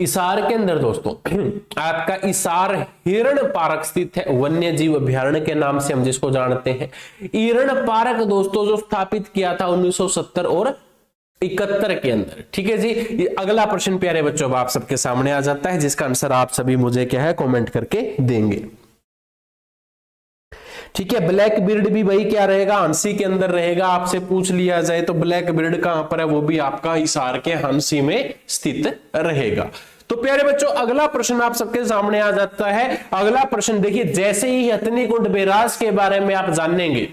इसार के अंदर दोस्तों आपका इसार हिरण पार्क स्थित है, वन्य जीव अभ्यारण्य के नाम से हम जिसको जानते हैं। हिरण पार्क दोस्तों जो स्थापित किया था 1970 और 71 के अंदर। ठीक है जी। ये अगला प्रश्न प्यारे बच्चों अब आप सबके सामने आ जाता है, जिसका आंसर आप सभी मुझे क्या है? कमेंट करके देंगे। ठीक है। ब्लैक बिर्ड भी भाई क्या रहेगा? हांसी के अंदर रहेगा। आपसे पूछ लिया जाए तो ब्लैक बिर्ड कहां पर है? वो भी आपका हिसार के हांसी में स्थित रहेगा। तो प्यारे बच्चों अगला प्रश्न आप सबके सामने आ जाता है। अगला प्रश्न देखिए, जैसे ही हथनीकुंड बैराज के बारे में आप जानेंगे,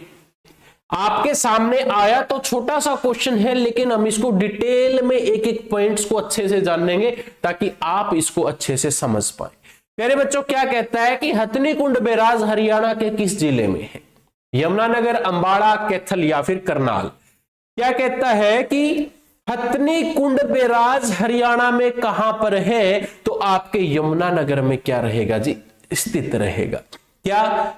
आपके सामने आया तो छोटा सा क्वेश्चन है, लेकिन हम इसको डिटेल में एक एक पॉइंट्स को अच्छे से जानेंगे ताकि आप इसको अच्छे से समझ पाए। प्यारे बच्चों क्या कहता है कि हथनीकुंड बैराज हरियाणा के किस जिले में है? यमुनानगर, अंबाला, कैथल या फिर करनाल? क्या कहता है कि हथनीकुंड बैराज हरियाणा में कहां पर है? तो आपके यमुनानगर में क्या रहेगा जी? स्थित रहेगा। क्या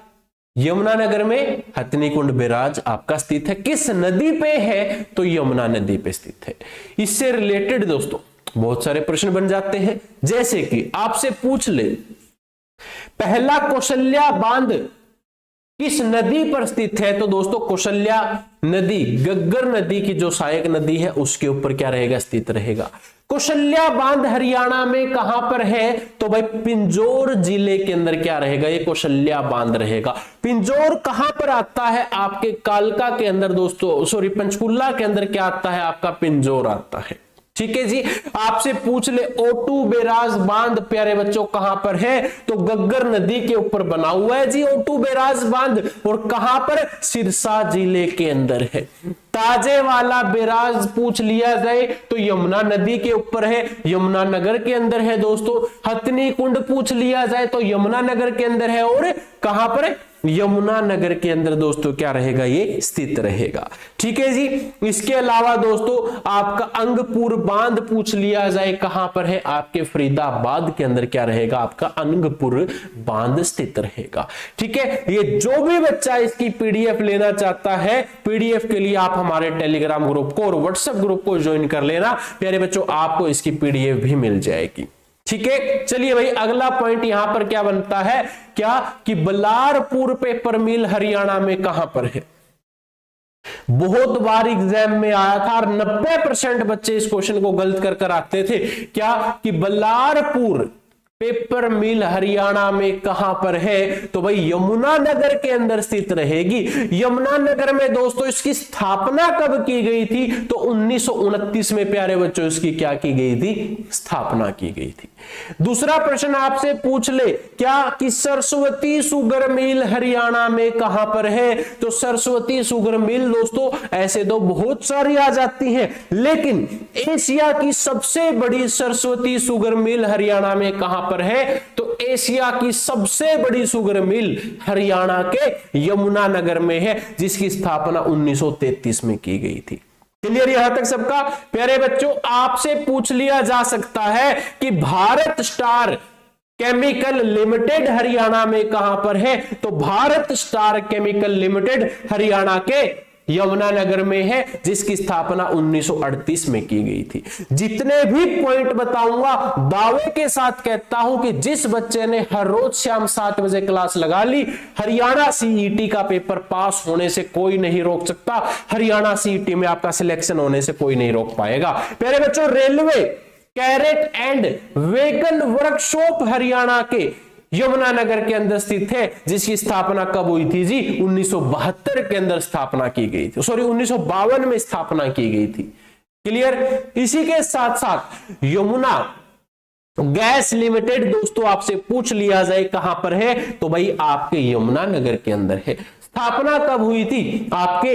यमुनानगर में हथनीकुंड बैराज आपका स्थित है? किस नदी पे है? तो यमुना नदी पे स्थित है। इससे रिलेटेड दोस्तों बहुत सारे प्रश्न बन जाते हैं, जैसे कि आपसे पूछ ले पहला कौशल्या बांध किस नदी पर स्थित है? तो दोस्तों कौशल्या नदी गग्गर नदी की जो सहायक नदी है उसके ऊपर क्या रहेगा? स्थित रहेगा। कौशल्या बांध हरियाणा में कहां पर है? तो भाई पिंजौर जिले के अंदर क्या रहेगा? ये कौशल्या बांध रहेगा। पिंजौर कहां पर आता है? आपके कालका के अंदर दोस्तों, सॉरी पंचकुला के अंदर क्या आता है? आपका पिंजौर आता है। ठीक है जी। आपसे पूछ ले ओटू बैराज बांध प्यारे बच्चों कहां पर है? तो गग्गर नदी के ऊपर बना हुआ है जी ओटू बैराज बांध। और कहां पर? सिरसा जिले के अंदर है। ताजे वाला बैराज पूछ लिया जाए तो यमुना नदी के ऊपर है, यमुनानगर के अंदर है दोस्तों। हथनी कुंड पूछ लिया जाए तो यमुनानगर के अंदर है, और कहां पर? यमुनानगर के अंदर दोस्तों क्या रहेगा? ये स्थित रहेगा। ठीक है जी। इसके अलावा दोस्तों आपका अंगपुर बांध पूछ लिया जाए कहां पर है? आपके फरीदाबाद के अंदर क्या रहेगा? आपका अंगपुर बांध स्थित रहेगा। ठीक है। ये जो भी बच्चा इसकी पीडीएफ लेना चाहता है, पीडीएफ के लिए आप हमारे टेलीग्राम ग्रुप को और व्हाट्सएप ग्रुप को ज्वाइन कर लेना प्यारे बच्चों, आपको इसकी पीडीएफ भी मिल जाएगी। ठीक है। चलिए भाई अगला पॉइंट यहां पर क्या बनता है? क्या कि बलारपुर पेपर मिल हरियाणा में कहां पर है? बहुत बार एग्जाम में आया था और 90% बच्चे इस क्वेश्चन को गलत कर आते थे। क्या कि बलारपुर पेपर मिल हरियाणा में कहां पर है? तो भाई यमुनानगर के अंदर स्थित रहेगी। यमुनानगर में दोस्तों इसकी स्थापना कब की गई थी? तो 1929 में प्यारे बच्चों इसकी क्या की गई थी? स्थापना की गई थी। दूसरा प्रश्न आपसे पूछ ले क्या कि सरस्वती शुगर मिल हरियाणा में कहां पर है? तो सरस्वती शुगर मिल दोस्तों ऐसे तो बहुत सारी आ जाती हैं, लेकिन एशिया की सबसे बड़ी सरस्वती शुगर मिल हरियाणा में कहां पर है? तो एशिया की सबसे बड़ी शुगर मिल हरियाणा के यमुनानगर में है, जिसकी स्थापना 1933 में की गई थी। क्लियर यहां तक सबका? प्यारे बच्चों आपसे पूछ लिया जा सकता है कि Bharat star chemical limited Haryana में कहां पर है? तो Bharat star chemical limited Haryana के यमुनानगर में है, जिसकी स्थापना 1938 में की गई थी। जितने भी पॉइंट बताऊंगा दावे के साथ कहता हूं कि जिस बच्चे ने हर रोज शाम 7 बजे क्लास लगा ली, हरियाणा सीईटी का पेपर पास होने से कोई नहीं रोक सकता। हरियाणा सीईटी में आपका सिलेक्शन होने से कोई नहीं रोक पाएगा। प्यारे बच्चों railway carriage and wagon workshop Haryana के यमुनानगर के अंदर स्थित है, जिसकी स्थापना कब हुई थी जी? 1972 के अंदर स्थापना की गई थी, सॉरी 1952 में स्थापना की गई थी। क्लियर? इसी के साथ साथ यमुना गैस लिमिटेड दोस्तों आपसे पूछ लिया जाए कहां पर है? तो भाई आपके यमुनानगर के अंदर है। स्थापना कब हुई थी? आपके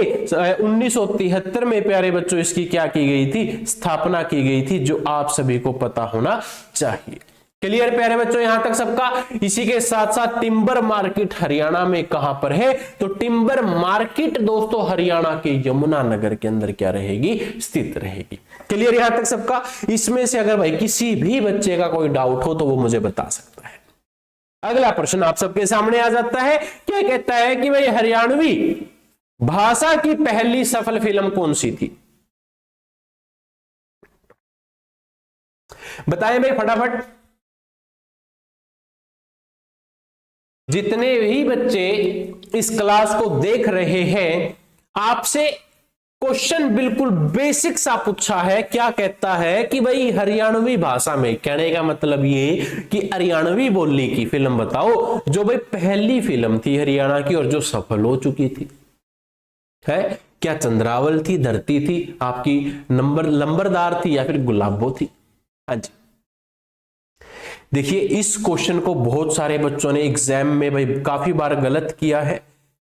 1973 में प्यारे बच्चों इसकी क्या की गई थी? स्थापना की गई थी, जो आप सभी को पता होना चाहिए। क्लियर प्यारे बच्चों यहां तक सबका? इसी के साथ साथ टिम्बर मार्केट हरियाणा में कहां पर है? तो टिम्बर मार्केट दोस्तों हरियाणा के यमुनानगर के अंदर क्या रहेगी? स्थित रहेगी। क्लियर यहां तक सबका? इसमें से अगर भाई किसी भी बच्चे का कोई डाउट हो तो वो मुझे बता सकता है। अगला प्रश्न आप सबके सामने आ जाता है, क्या कहता है कि भाई हरियाणवी भाषा की पहली सफल फिल्म कौन सी थी? बताएं भाई फटाफट। जितने भी बच्चे इस क्लास को देख रहे हैं, आपसे क्वेश्चन बिल्कुल बेसिक सा पूछा है। क्या कहता है कि भाई हरियाणवी भाषा में, कहने का मतलब ये कि हरियाणवी बोली की फिल्म बताओ जो भाई पहली फिल्म थी हरियाणा की और जो सफल हो चुकी थी। है क्या चंद्रावल थी, धरती थी, आपकी लंबरदार थी या फिर गुलाबो थी? हाँ जी। देखिए इस क्वेश्चन को बहुत सारे बच्चों ने एग्जाम में भाई काफी बार गलत किया है।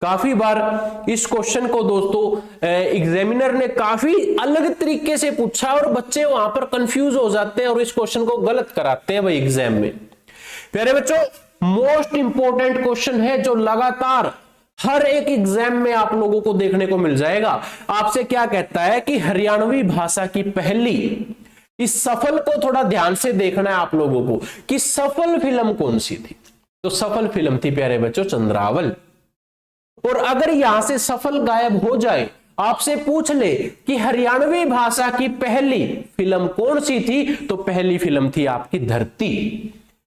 काफी बार इस क्वेश्चन को दोस्तों एग्जामिनर ने काफी अलग तरीके से पूछा और बच्चे वहां पर कंफ्यूज हो जाते हैं और इस क्वेश्चन को गलत कराते हैं भाई एग्जाम में। प्यारे बच्चों मोस्ट इंपॉर्टेंट क्वेश्चन है जो लगातार हर एक एग्जाम में आप लोगों को देखने को मिल जाएगा। आपसे क्या कहता है कि हरियाणवी भाषा की पहली, इस सफल को थोड़ा ध्यान से देखना है आप लोगों को कि सफल फिल्म कौन सी थी। तो सफल फिल्म थी प्यारे बच्चों चंद्रावल। और अगर यहां से सफल गायब हो जाए, आपसे पूछ ले कि हरियाणवी भाषा की पहली फिल्म कौन सी थी, तो पहली फिल्म थी आपकी धरती।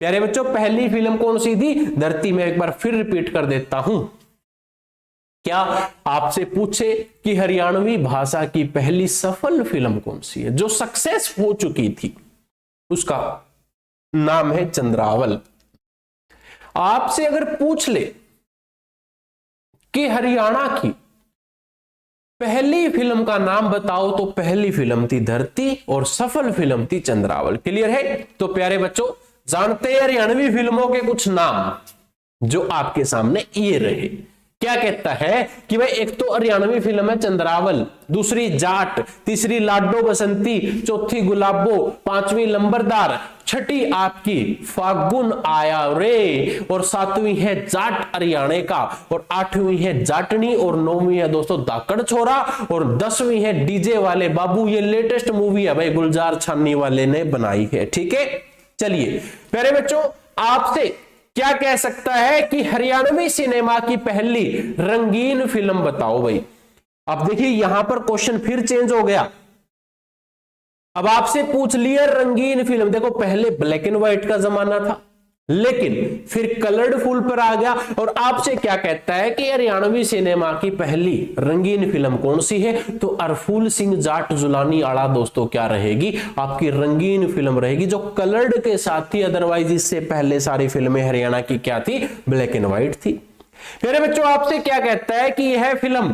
प्यारे बच्चों पहली फिल्म कौन सी थी? धरती। मैं एक बार फिर रिपीट कर देता हूं। क्या आपसे पूछे कि हरियाणवी भाषा की पहली सफल फिल्म कौन सी है जो सक्सेस हो चुकी थी, उसका नाम है चंद्रावल। आपसे अगर पूछ ले कि हरियाणा की पहली फिल्म का नाम बताओ, तो पहली फिल्म थी धरती और सफल फिल्म थी चंद्रावल। क्लियर है? तो प्यारे बच्चों जानते हैं हरियाणवी फिल्मों के कुछ नाम जो आपके सामने ये रहे। क्या कहता है कि भाई एक तो हरियाणवी फिल्म है चंद्रावल, दूसरी जाट, तीसरी लाडो बसंती, चौथी गुलाबो, पांचवी लंबरदार, छठी आपकी फागुन आया रे, और सातवीं है जाट हरियाणे का, और आठवीं है जाटनी, और नौवीं है दोस्तों दाकड़ छोरा, और 10वीं है डीजे वाले बाबू। ये लेटेस्ट मूवी है भाई, गुलजार छानी वाले ने बनाई है। ठीक है, चलिए प्यारे बच्चों आपसे क्या कह सकता है कि हरियाणवी सिनेमा की पहली रंगीन फिल्म बताओ भाई। अब देखिए यहां पर क्वेश्चन फिर चेंज हो गया। अब आपसे पूछ लिया रंगीन फिल्म। देखो पहले ब्लैक एंड व्हाइट का जमाना था, लेकिन फिर कलर्ड फुल पर आ गया। और आपसे क्या कहता है कि हरियाणवी सिनेमा की पहली रंगीन फिल्म कौन सी है? तो अरफूल सिंह जाट जुलानी आड़ा दोस्तों क्या रहेगी? आपकी रंगीन फिल्म रहेगी जो कलर्ड के साथ थी। अदरवाइज इससे पहले सारी फिल्में हरियाणा की क्या थी? ब्लैक एंड व्हाइट थी। मेरे बच्चों आपसे क्या कहता है कि यह फिल्म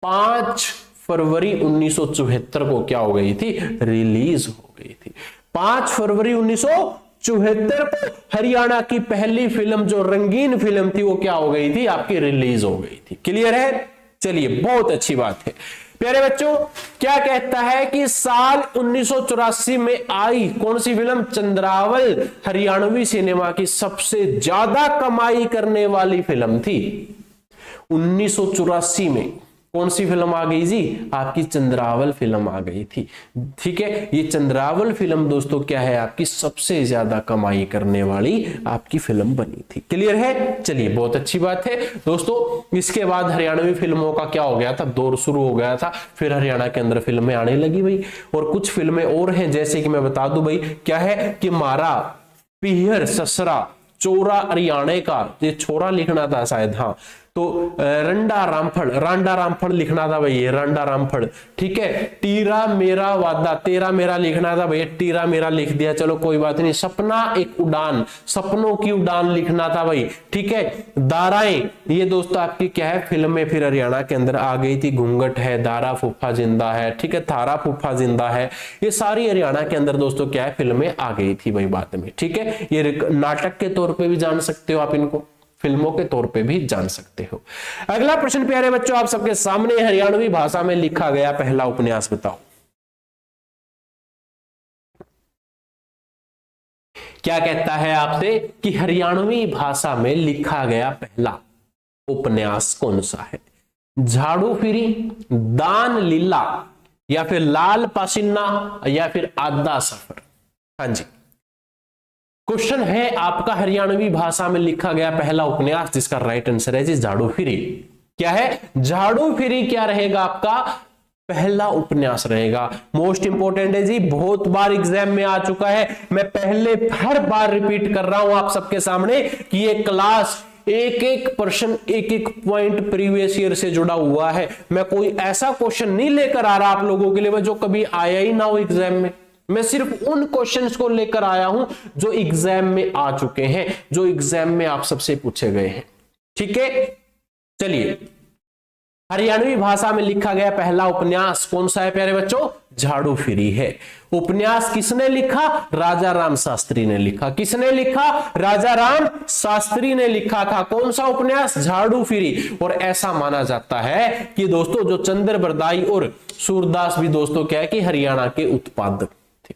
5 फरवरी 1974 को क्या हो गई थी? रिलीज हो गई थी। 5 फरवरी 1974 को हरियाणा की पहली फिल्म जो रंगीन फिल्म थी वो क्या हो गई थी? आपकी रिलीज हो गई थी। क्लियर है? चलिए बहुत अच्छी बात है। प्यारे बच्चों क्या कहता है कि साल 1984 में आई कौन सी फिल्म? चंद्रावल हरियाणवी सिनेमा की सबसे ज्यादा कमाई करने वाली फिल्म थी। 1984 में कौन सी फिल्म आ गई जी? आपकी चंद्रावल फिल्म आ गई थी। ठीक है, ये चंद्रावल फिल्म दोस्तों क्या है? आपकी सबसे ज्यादा कमाई करने वाली आपकी फिल्म बनी थी। क्लियर है? चलिए बहुत अच्छी बात है दोस्तों। इसके बाद हरियाणवी फिल्मों का क्या हो गया था? दौर शुरू हो गया था। फिर हरियाणा के अंदर फिल्में आने लगी भाई। और कुछ फिल्में और हैं जैसे कि मैं बता दूं भाई, क्या है कि मारा, पिहर, ससरा, चोरा हरियाणे का, ये छोरा लिखना था शायद, हाँ, तो रंडा रामफड़ लिखना था भाई, ये रंडा रामफड़। ठीक है, टीरा मेरा वादा, तेरा मेरा लिखना था भाई, टीरा मेरा लिख दिया, चलो कोई बात नहीं। सपना एक उड़ान, सपनों की उड़ान लिखना था भाई। ठीक है, दाराएं, ये दोस्तों आपकी क्या है? फिल्में फिर हरियाणा के अंदर आ गई थी। घूंघट है, दारा फूफा जिंदा है, ठीक है, थारा फूफा जिंदा है, ये सारी हरियाणा के अंदर दोस्तों क्या है? फिल्में आ गई थी भाई बाद में। ठीक है, ये नाटक के तौर पे भी जान सकते हो आप इनको। फिल्मों के तौर पे भी जान सकते हो। अगला प्रश्न प्यारे बच्चों आप सबके सामने, हरियाणवी भाषा में लिखा गया पहला उपन्यास बताओ। क्या कहता है आपसे कि हरियाणवी भाषा में लिखा गया पहला उपन्यास कौन सा है? झाड़ू फिरी, दान लीला, या फिर लाल पासीना, या फिर आधा सफर? हाँ जी, क्वेश्चन है आपका हरियाणवी भाषा में लिखा गया पहला उपन्यास, जिसका राइट आंसर है जी झाड़ू फिरी। क्या है? झाड़ू फिरी क्या रहेगा आपका पहला उपन्यास रहेगा। मोस्ट इंपोर्टेंट है जी, बहुत बार एग्जाम में आ चुका है, मैं पहले हर बार रिपीट कर रहा हूं आप सबके सामने कि ये क्लास एक एक प्रश्न, एक एक पॉइंट प्रीवियस ईयर से जुड़ा हुआ है। मैं कोई ऐसा क्वेश्चन नहीं लेकर आ रहा आप लोगों के लिए जो कभी आया ही ना हो एग्जाम में। मैं सिर्फ उन क्वेश्चंस को लेकर आया हूं जो एग्जाम में आ चुके हैं, जो एग्जाम में आप सबसे पूछे गए हैं। ठीक है, चलिए, हरियाणवी भाषा में लिखा गया पहला उपन्यास कौन सा है प्यारे बच्चों? झाड़ू फिरी है। उपन्यास किसने लिखा? राजा राम शास्त्री ने लिखा। किसने लिखा? राजा राम शास्त्री ने लिखा था। कौन सा उपन्यास? झाड़ू फिरी। और ऐसा माना जाता है कि दोस्तों जो चंद्रबरदाई और सूरदास भी दोस्तों क्या है कि हरियाणा के उत्पादक थे।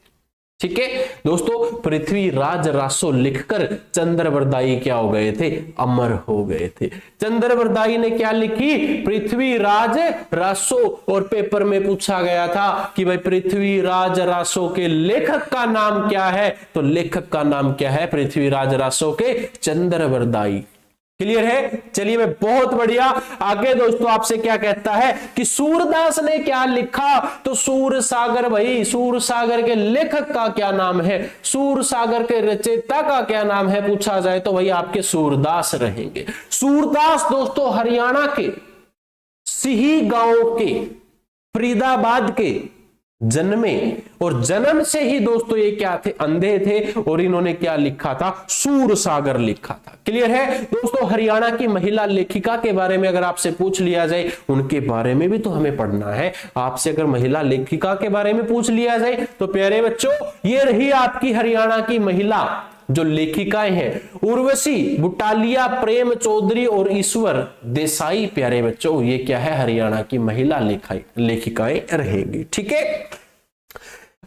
ठीक है दोस्तों, पृथ्वीराज रासो लिखकर चंद्रबरदाई क्या हो गए थे? अमर हो गए थे। चंद्रबरदाई ने क्या लिखी? पृथ्वीराज रासो। और पेपर में पूछा गया था कि भाई पृथ्वीराज रासो के लेखक का नाम क्या है? तो लेखक का नाम क्या है पृथ्वीराज रासो के? चंद्रबरदाई। क्लियर है? चलिए, मैं बहुत बढ़िया। आगे दोस्तों आपसे क्या कहता है कि सूरदास ने क्या लिखा? तो सूरसागर, भाई सूरसागर के लेखक का क्या नाम है? सूरसागर के रचयिता का क्या नाम है पूछा जाए तो भाई आपके सूरदास रहेंगे। सूरदास दोस्तों हरियाणा के सिही गांव के, फरीदाबाद के जन्मे, और जन्म से ही दोस्तों ये क्या थे? अंधे थे। और इन्होंने क्या लिखा था? सूरसागर लिखा था। क्लियर है दोस्तों? हरियाणा की महिला लेखिका के बारे में अगर आपसे पूछ लिया जाए, उनके बारे में भी तो हमें पढ़ना है। आपसे अगर महिला लेखिका के बारे में पूछ लिया जाए तो प्यारे बच्चों ये रही आपकी हरियाणा की महिला जो लेखिकाएं हैं, उर्वशी, बुटालिया, प्रेम चौधरी और ईश्वर देसाई। प्यारे बच्चों ये क्या है? हरियाणा की महिला लेखिकाएं रहेंगी। ठीक है,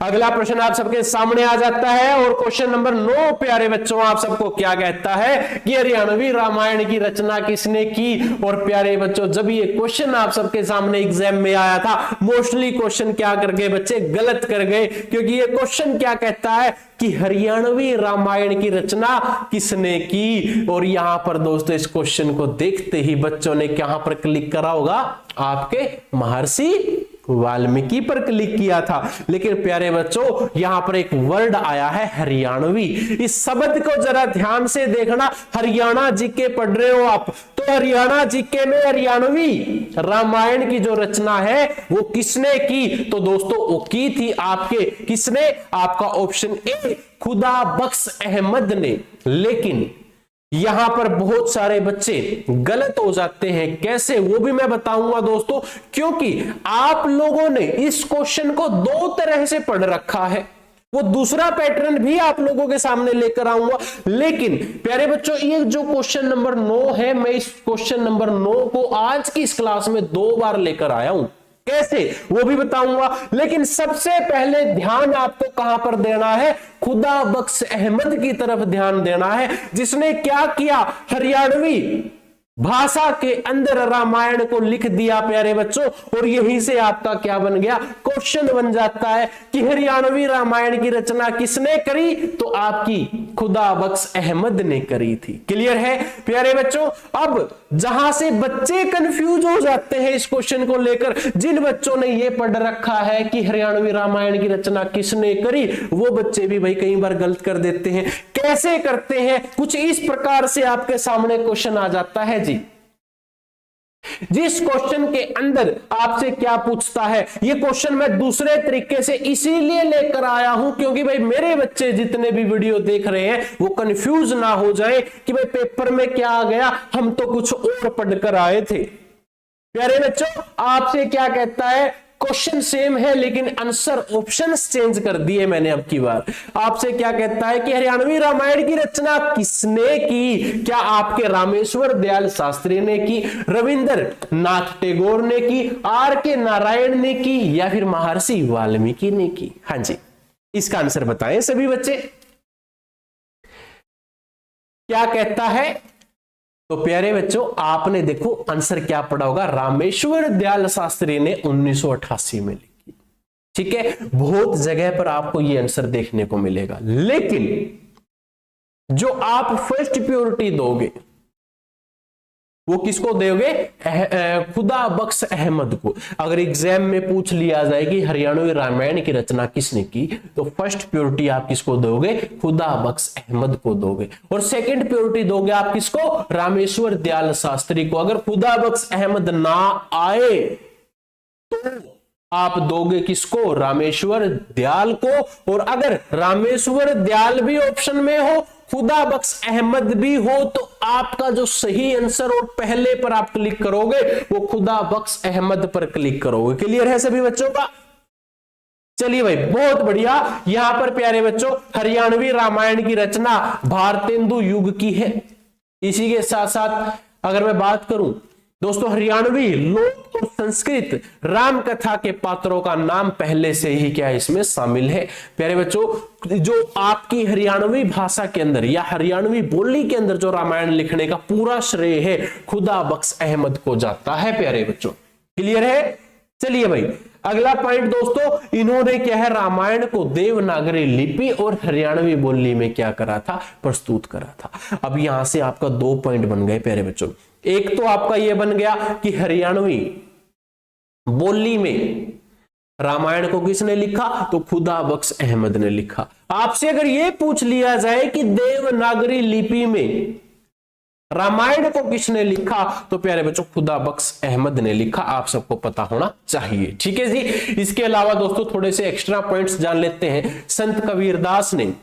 अगला प्रश्न आप सबके सामने आ जाता है और क्वेश्चन नंबर 9 प्यारे बच्चों आप सबको क्या कहता है कि हरियाणवी रामायण की रचना किसने की? और प्यारे बच्चों जब ये क्वेश्चन आप सबके सामने एग्जाम में आया था, मोस्टली क्वेश्चन क्या कर गए बच्चे? गलत कर गए, क्योंकि ये क्वेश्चन क्या कहता है कि हरियाणवी रामायण की रचना किसने की? और यहां पर दोस्तों इस क्वेश्चन को देखते ही बच्चों ने कहां पर क्लिक करा होगा? आपके महर्षि वाल्मीकि पर क्लिक किया था। लेकिन प्यारे बच्चों यहां पर एक वर्ड आया है हरियाणवी। इस शब्द को जरा ध्यान से देखना। हरियाणा जीके पढ़ रहे हो आप, तो हरियाणा जीके में हरियाणवी रामायण की जो रचना है वो किसने की? तो दोस्तों वो की थी आपके, किसने? आपका ऑप्शन ए खुदा बख्श अहमद ने। लेकिन यहां पर बहुत सारे बच्चे गलत हो जाते हैं। कैसे? वो भी मैं बताऊंगा दोस्तों, क्योंकि आप लोगों ने इस क्वेश्चन को 2 तरह से पढ़ रखा है। वो दूसरा पैटर्न भी आप लोगों के सामने लेकर आऊंगा। लेकिन प्यारे बच्चों ये जो क्वेश्चन नंबर 9 है, मैं इस क्वेश्चन नंबर 9 को आज की इस क्लास में 2 बार लेकर आया हूं। कैसे वो भी बताऊंगा। लेकिन सबसे पहले ध्यान आपको कहां पर देना है? खुदा बख्श अहमद की तरफ ध्यान देना है, जिसने क्या किया? हरियाणवी भाषा के अंदर रामायण को लिख दिया प्यारे बच्चों। और यहीं से आपका क्या बन गया? क्वेश्चन बन जाता है कि हरियाणवी रामायण की रचना किसने करी? तो आपकी खुदा बख्श अहमद ने करी थी। क्लियर है प्यारे बच्चों? अब जहां से बच्चे कंफ्यूज हो जाते हैं इस क्वेश्चन को लेकर, जिन बच्चों ने ये पढ़ रखा है कि हरियाणवी रामायण की रचना किसने करी, वो बच्चे भी भाई कई बार गलत कर देते हैं। कैसे करते हैं? कुछ इस प्रकार से आपके सामने क्वेश्चन आ जाता है जी। जिस क्वेश्चन के अंदर आपसे क्या पूछता है, ये क्वेश्चन मैं दूसरे तरीके से इसीलिए लेकर आया हूं क्योंकि भाई मेरे बच्चे जितने भी वीडियो देख रहे हैं वो कंफ्यूज ना हो जाए कि भाई पेपर में क्या आ गया, हम तो कुछ और पढ़कर आए थे। प्यारे बच्चों आपसे क्या कहता है? क्वेश्चन सेम है लेकिन आंसर ऑप्शंस चेंज कर दिए मैंने अब की बार। आपसे क्या कहता है कि हरियाणवी रामायण की रचना किसने की? क्या आपके रामेश्वर दयाल शास्त्री ने की, रविंद्रनाथ टैगोर ने की, R.K. नारायण ने की, या फिर महर्षि वाल्मीकि ने की? हाँ जी, इसका आंसर बताएं सभी बच्चे। क्या कहता है? तो प्यारे बच्चों, आपने देखो आंसर क्या पढ़ा होगा, रामेश्वर दयाल शास्त्री ने 1988 में लिखी। ठीक है, बहुत जगह पर आपको ये आंसर देखने को मिलेगा, लेकिन जो आप फर्स्ट प्योरिटी दोगे वो किसको दोगे? खुदा बख्श अहमद को। अगर एग्जाम में पूछ लिया जाए कि हरियाणवी रामायण की रचना किसने की, तो फर्स्ट प्योरिटी आप किसको दोगे? खुदा बख्श अहमद को दोगे। और सेकंड प्योरिटी दोगे आप किसको? रामेश्वर दयाल शास्त्री को। अगर खुदा बख्श अहमद ना आए तो आप दोगे किसको? रामेश्वर दयाल को। और अगर रामेश्वर दयाल भी ऑप्शन में हो, खुदा बख्श अहमद भी हो, तो आपका जो सही आंसर और पहले पर आप क्लिक करोगे वो खुदा बख्श अहमद पर क्लिक करोगे। क्लियर है सभी बच्चों का? चलिए भाई, बहुत बढ़िया। यहां पर प्यारे बच्चों हरियाणवी रामायण की रचना भारतेंदु युग की है। इसी के साथ साथ अगर मैं बात करूं दोस्तों, हरियाणवी लोक और संस्कृत राम कथा के पात्रों का नाम पहले से ही क्या इसमें शामिल है। प्यारे बच्चों, जो आपकी हरियाणवी भाषा के अंदर या हरियाणवी बोली के अंदर जो रामायण लिखने का पूरा श्रेय है, खुदा बख्श अहमद को जाता है। प्यारे बच्चों, क्लियर है? चलिए भाई, अगला पॉइंट दोस्तों, इन्होंने क्या है, रामायण को देवनागरी लिपि और हरियाणवी बोली में क्या करा था? प्रस्तुत करा था। अब यहां से आपका 2 पॉइंट बन गए प्यारे बच्चों। एक तो आपका यह बन गया कि हरियाणवी बोली में रामायण को किसने लिखा? तो खुदा बख्श अहमद ने लिखा। आपसे अगर यह पूछ लिया जाए कि देवनागरी लिपि में रामायण को किसने लिखा, तो प्यारे बच्चों खुदा बख्श अहमद ने लिखा। आप सबको पता होना चाहिए। ठीक है जी। इसके अलावा दोस्तों थोड़े से एक्स्ट्रा पॉइंट्स जान लेते हैं। संत कबीरदास ने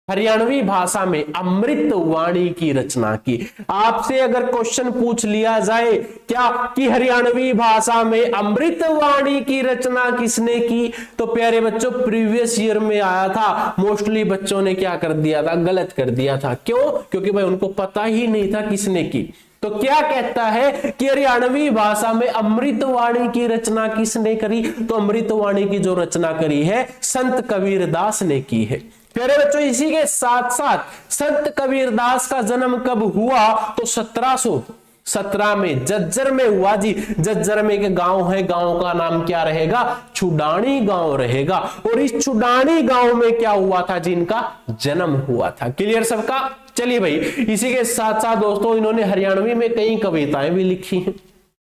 हरियाणवी भाषा में अमृत वाणी की रचना की। आपसे अगर क्वेश्चन पूछ लिया जाए क्या कि हरियाणवी भाषा में अमृत वाणी की रचना किसने की, तो प्यारे बच्चों प्रीवियस ईयर में आया था। मोस्टली बच्चों ने क्या कर दिया था? गलत कर दिया था। क्यों? क्योंकि भाई उनको पता ही नहीं था किसने की। तो क्या कहता है कि हरियाणवी भाषा में अमृतवाणी की रचना किसने करी? तो अमृतवाणी की जो रचना करी है संत कबीरदास ने की है। प्यारे बच्चों, इसी के साथ साथ संत कबीरदास का जन्म कब हुआ? तो 1717 में जज्जर में हुआ जी। जज्जर में एक गांव है, गांव का नाम क्या रहेगा? छुडानी गांव रहेगा। और इस छुडानी गांव में क्या हुआ था? जिनका जन्म हुआ था। क्लियर सबका? चलिए भाई, इसी के साथ साथ दोस्तों इन्होंने हरियाणवी में कई कविताएं भी लिखी हैं।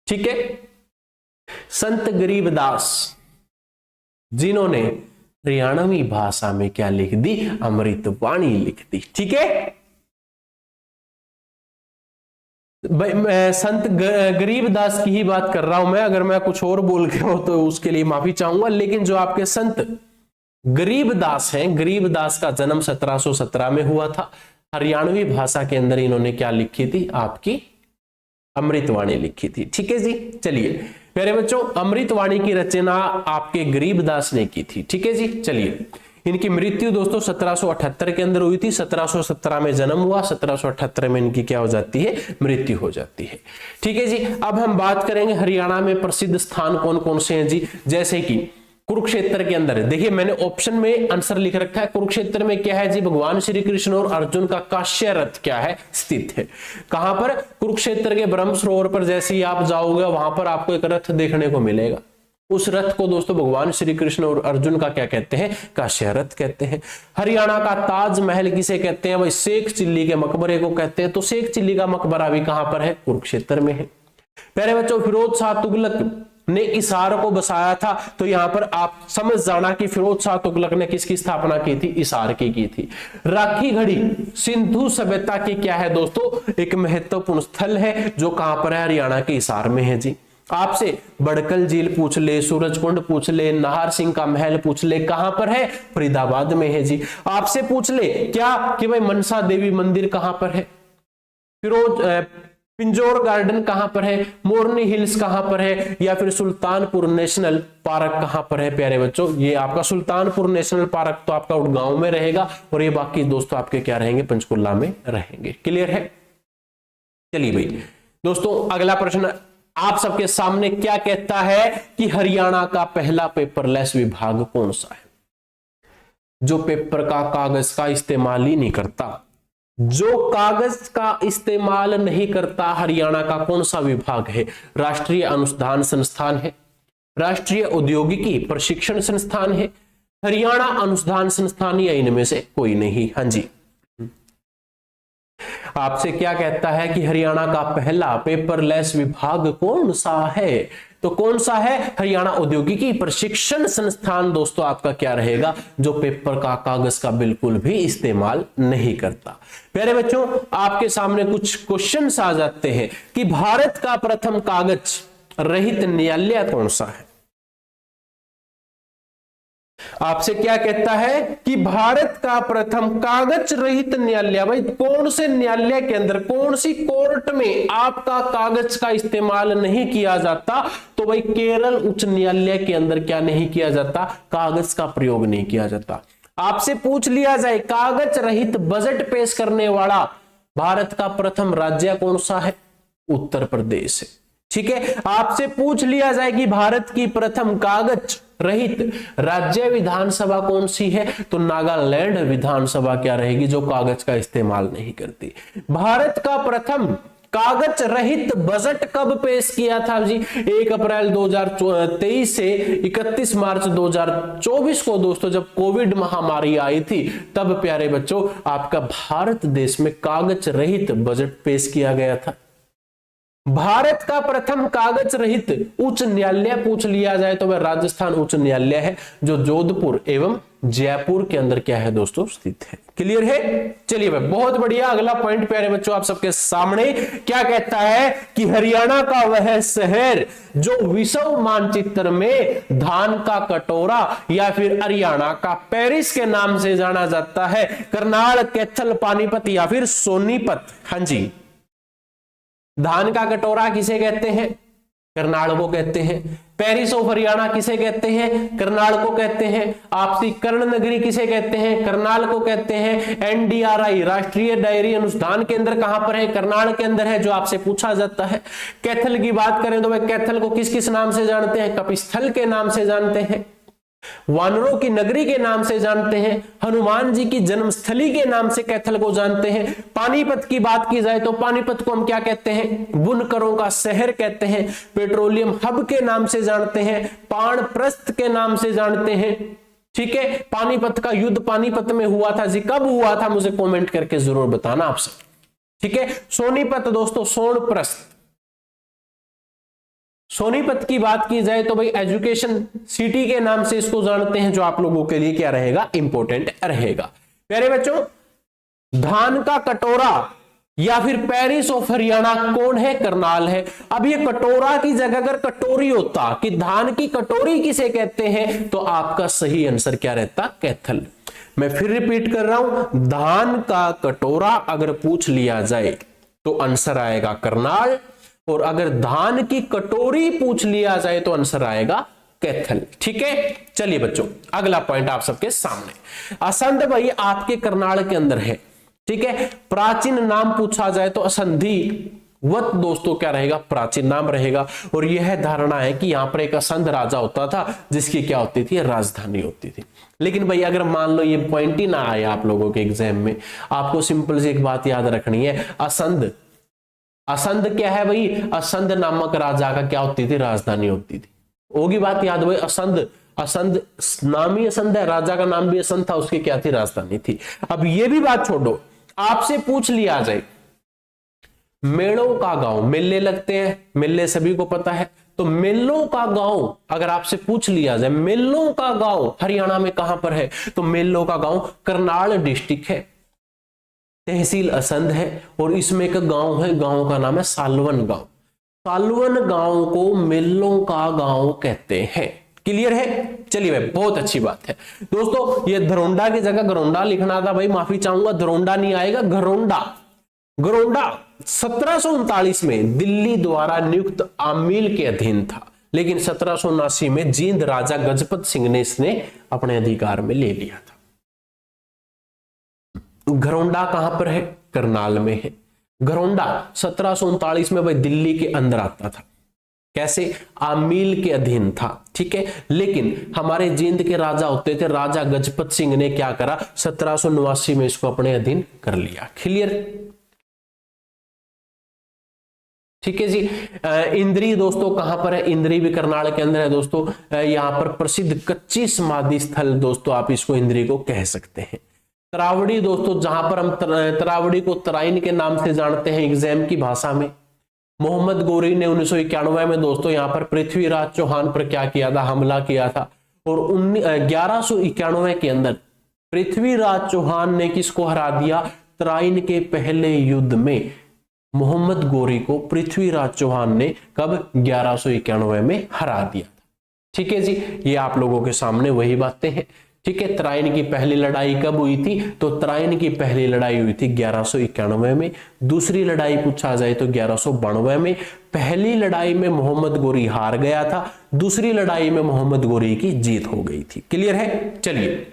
ठीक है। संत गरीबदास जिन्होंने हरियाणवी भाषा में क्या लिख दी? अमृतवाणी लिख दी। ठीक है। संत गरीबदास की ही बात कर रहा हूं मैं। अगर मैं कुछ और बोल गया हो तो उसके लिए माफी चाहूंगा। लेकिन जो आपके संत गरीबदास हैं, गरीबदास का जन्म 1717 में हुआ था। हरियाणवी भाषा के अंदर इन्होंने क्या लिखी थी? आपकी अमृतवाणी लिखी थी। ठीक है जी। चलिए प्यारे बच्चों, अमृतवाणी की रचना आपके गरीबदास ने की थी। ठीक है जी। चलिए, इनकी मृत्यु दोस्तों 1778 के अंदर हुई थी। 1717 में जन्म हुआ, 1778 में इनकी क्या हो जाती है? मृत्यु हो जाती है। ठीक है जी। अब हम बात करेंगे हरियाणा में प्रसिद्ध स्थान कौन कौन से हैं जी। जैसे कि कुरुक्षेत्र के अंदर देखिए, मैंने ऑप्शन में आंसर लिख रखा है। कुरुक्षेत्र में क्या है जी? भगवान श्री कृष्ण और अर्जुन का काश्य रथ क्या है? स्थित है। कहां पर? कुरुक्षेत्र के ब्रह्म सरोवर पर जैसे ही आप जाओगे वहां पर आपको एक रथ देखने को मिलेगा। उस रथ को दोस्तों भगवान श्री कृष्ण और अर्जुन का क्या कहते हैं? काश्य रथ कहते हैं। हरियाणा का ताजमहल किसे कहते हैं? भाई शेख चिल्ली के मकबरे को कहते हैं। तो शेख चिल्ली का मकबरा भी कहां पर है? कुरुक्षेत्र में है। प्यारे बच्चों, फिरोज शाह तुगलक ने इसार को बसाया था। तो यहां पर आप समझ जाना कि फिरोज शाह तुगलक ने किसकी स्थापना की थी? इसार की थी। राखी घड़ी सिंधु सभ्यता की क्या है दोस्तों? एक महत्वपूर्ण स्थल है जो कहां पर है? हरियाणा के इसार में है जी। आपसे बड़कल झील पूछ ले, सूरजकुंड पूछ ले, नाहर सिंह का महल पूछ ले, कहां पर है? फरीदाबाद में है जी। आपसे पूछ ले क्या कि भाई मनसा देवी मंदिर कहां पर है? फिरोज पिंजौर गार्डन कहां पर है, मोरनी हिल्स कहां पर है, या फिर सुल्तानपुर नेशनल पार्क कहां पर है प्यारे बच्चों। ये आपका सुल्तानपुर नेशनल पार्क तो आपका उड़गांव में रहेगा और ये बाकी दोस्तों आपके क्या रहेंगे, पंचकुला में रहेंगे। क्लियर है। चलिए भाई दोस्तों अगला प्रश्न आप सबके सामने क्या कहता है कि हरियाणा का पहला पेपरलेस विभाग कौन सा है, जो पेपर का कागज का इस्तेमाल ही नहीं करता। जो कागज का इस्तेमाल नहीं करता हरियाणा का कौन सा विभाग है? राष्ट्रीय अनुसंधान संस्थान है, राष्ट्रीय औद्योगिकी प्रशिक्षण संस्थान है, हरियाणा अनुसंधान संस्थान, या इनमें से कोई नहीं। हाँ जी, आपसे क्या कहता है कि हरियाणा का पहला पेपरलेस विभाग कौन सा है? तो कौन सा है? हरियाणा औद्योगिकी प्रशिक्षण संस्थान दोस्तों आपका क्या रहेगा, जो पेपर का कागज का बिल्कुल भी इस्तेमाल नहीं करता। प्यारे बच्चों आपके सामने कुछ क्वेश्चंस आ जाते हैं कि भारत का प्रथम कागज रहित न्यायालय कौन सा है। आपसे क्या कहता है कि भारत का प्रथम कागज रहित न्यायालय, भाई कौन से न्यायालय के अंदर, कौन सी कोर्ट में आपका कागज का इस्तेमाल नहीं किया जाता? तो भाई केरल उच्च न्यायालय के अंदर क्या नहीं किया जाता, कागज का प्रयोग नहीं किया जाता। आपसे पूछ लिया जाए कागज रहित बजट पेश करने वाला भारत का प्रथम राज्य कौन सा है? उत्तर प्रदेश है। ठीक है, आपसे पूछ लिया जाए कि भारत की प्रथम कागज रहित राज्य विधानसभा कौन सी है? तो नागालैंड विधानसभा क्या रहेगी, जो कागज का इस्तेमाल नहीं करती। भारत का प्रथम कागज रहित बजट कब पेश किया था जी? 1 अप्रैल 2023 से 31 मार्च 2024 को दोस्तों, जब कोविड महामारी आई थी तब प्यारे बच्चों आपका भारत देश में कागज रहित बजट पेश किया गया था। भारत का प्रथम कागज रहित उच्च न्यायालय पूछ लिया जाए तो वह राजस्थान उच्च न्यायालय है, जो जोधपुर एवं जयपुर के अंदर क्या है दोस्तों, स्थित है। क्लियर है। चलिए भाई बहुत बढ़िया। अगला पॉइंट प्यारे बच्चों आप सबके सामने क्या कहता है कि हरियाणा का वह शहर जो विश्व मानचित्र में धान का कटोरा या फिर हरियाणा का पेरिस के नाम से जाना जाता है, करनाल, कैथल, पानीपत या फिर सोनीपत। हाँ जी, धान का कटोरा किसे कहते हैं? करनाल को कहते हैं। पेरिस ऑफ हरियाणा किसे कहते हैं? करनाल को कहते हैं। आपसी कर्ण नगरी किसे कहते हैं? करनाल को कहते हैं। एनडीआरआई राष्ट्रीय डायरी अनुसंधान केंद्र कहां पर है? करनाल के अंदर है, जो आपसे पूछा जाता है। कैथल की बात करें तो भाई कैथल को किस किस नाम से जानते हैं? कपिस्थल के नाम से जानते हैं, वानरों की नगरी के नाम से जानते हैं, हनुमान जी की जन्मस्थली के नाम से कैथल को जानते हैं। पानीपत की बात की जाए तो पानीपत को हम क्या कहते हैं? बुनकरों का शहर कहते हैं। पेट्रोलियम हब के नाम से जानते हैं, पाणप्रस्थ के नाम से जानते हैं। ठीक है, पानीपत का युद्ध पानीपत में हुआ था जी, कब हुआ था मुझे कमेंट करके जरूर बताना आप सब। ठीक है, सोनीपत दोस्तों सोनप्रस्थ। सोनीपत की बात की जाए तो भाई एजुकेशन सिटी के नाम से इसको जानते हैं, जो आप लोगों के लिए क्या रहेगा, इंपॉर्टेंट रहेगा। प्यारे बच्चों धान का कटोरा या फिर पेरिस ऑफ हरियाणा कौन है? करनाल है। अब ये कटोरा की जगह अगर कटोरी होता कि धान की कटोरी किसे कहते हैं, तो आपका सही आंसर क्या रहता? कैथल। मैं फिर रिपीट कर रहा हूं, धान का कटोरा अगर पूछ लिया जाए तो आंसर आएगा करनाल, और अगर धान की कटोरी पूछ लिया जाए तो आंसर आएगा कैथल। ठीक है, चलिए बच्चों अगला पॉइंट आप सबके सामने। असंध भाई आपके करनाल के अंदर है। ठीक है, प्राचीन नाम पूछा जाए तो असंधि वत दोस्तों क्या रहेगा? प्राचीन नाम रहेगा। और यह धारणा है कि यहां पर एक असंध राजा होता था जिसकी क्या होती थी? राजधानी होती थी। लेकिन भाई अगर मान लो ये पॉइंट ही ना आए आप लोगों के एग्जाम में, आपको सिंपल सी एक बात याद रखनी है, असंध असंध क्या है भाई? असंध नामक राजा का क्या होती थी? राजधानी होती थी। होगी बात याद भाई, असंध असंध नाम ही असंध है, राजा का नाम भी असंध था, उसकी क्या थी? राजधानी थी। अब ये भी बात छोड़ो, आपसे पूछ लिया जाए मेलों का गांव, मेले लगते हैं, मेले सभी को पता है, तो मेलों का गांव अगर आपसे पूछ लिया जाए मेलों का गांव हरियाणा में कहां पर है, तो मेलों का गांव करनाल डिस्ट्रिक्ट है, तहसील असंध है, और इसमें एक गांव है, गांव का नाम है सालवन गांव। सालवन गांव को मेलों का गांव कहते हैं। क्लियर है। चलिए भाई बहुत अच्छी बात है दोस्तों। ये धरोंडा की जगह घरोंडा लिखना था भाई, माफी चाहूंगा, धरोंडा नहीं आएगा, घरोंडा। गरोंडा 1739 में दिल्ली द्वारा नियुक्त आमील के अधीन था, लेकिन 1779 में जींद राजा गजपत सिंह ने इसने अपने अधिकार में ले लिया था। घरौंडा कहां पर है? करनाल में है। घरौंडा 1739 में भाई दिल्ली के अंदर आता था। कैसे? आमील के अधीन था, ठीक है। लेकिन हमारे जींद के राजा होते थे, राजा गजपत सिंह ने क्या करा? 1789 में इसको अपने अधीन कर लिया। क्लियर? ठीक है जी। इंद्री दोस्तों कहां पर है? इंद्री भी करनाल के अंदर है दोस्तों। यहां पर प्रसिद्ध कच्ची समाधि स्थल दोस्तों, आप इसको इंद्री को कह सकते हैं। तरावड़ी दोस्तों, जहां पर हम तरावड़ी को तराइन के नाम से जानते हैं एग्जाम की भाषा में। मोहम्मद गोरी ने 1991 में दोस्तों यहां पर पृथ्वीराज चौहान पर क्या किया था? हमला किया था। और 1191 के अंदर पृथ्वीराज चौहान ने किसको हरा दिया? तराइन के पहले युद्ध में मोहम्मद गोरी को पृथ्वीराज चौहान ने कब? 1191 में हरा दिया था। ठीक है जी, ये आप लोगों के सामने वही बातें हैं। ठीक है, तराइन की पहली लड़ाई कब हुई थी? तो तराइन की पहली लड़ाई हुई थी 1191 में। दूसरी लड़ाई पूछा जाए तो 1192 में। पहली लड़ाई में मोहम्मद गोरी हार गया था, दूसरी लड़ाई में मोहम्मद गोरी की जीत हो गई थी। क्लियर है? चलिए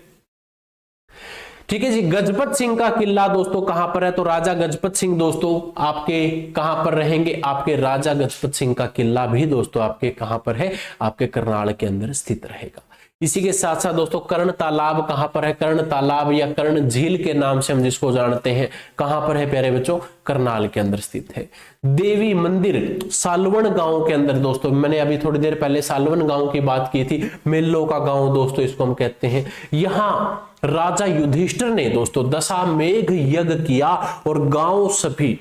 ठीक है जी। गजपत सिंह का किला दोस्तों कहां पर है? तो राजा गजपत सिंह दोस्तों आपके कहां पर रहेंगे? आपके राजा गजपत सिंह का किला भी दोस्तों आपके कहां पर है? आपके करनाल के अंदर स्थित रहेगा। इसी के साथ साथ दोस्तों कर्ण तालाब कहां पर है? कर्ण तालाब या कर्ण झील के नाम से हम जिसको जानते हैं, कहां पर है प्यारे बच्चों? करनाल के अंदर स्थित है। देवी मंदिर सालवन गांव के अंदर दोस्तों, मैंने अभी थोड़ी देर पहले सालवन गांव की बात की थी, मेल्लो का गांव दोस्तों इसको हम कहते हैं। यहां राजा युधिष्ठिर ने दोस्तों दशामेघ यज्ञ किया और गांव सभी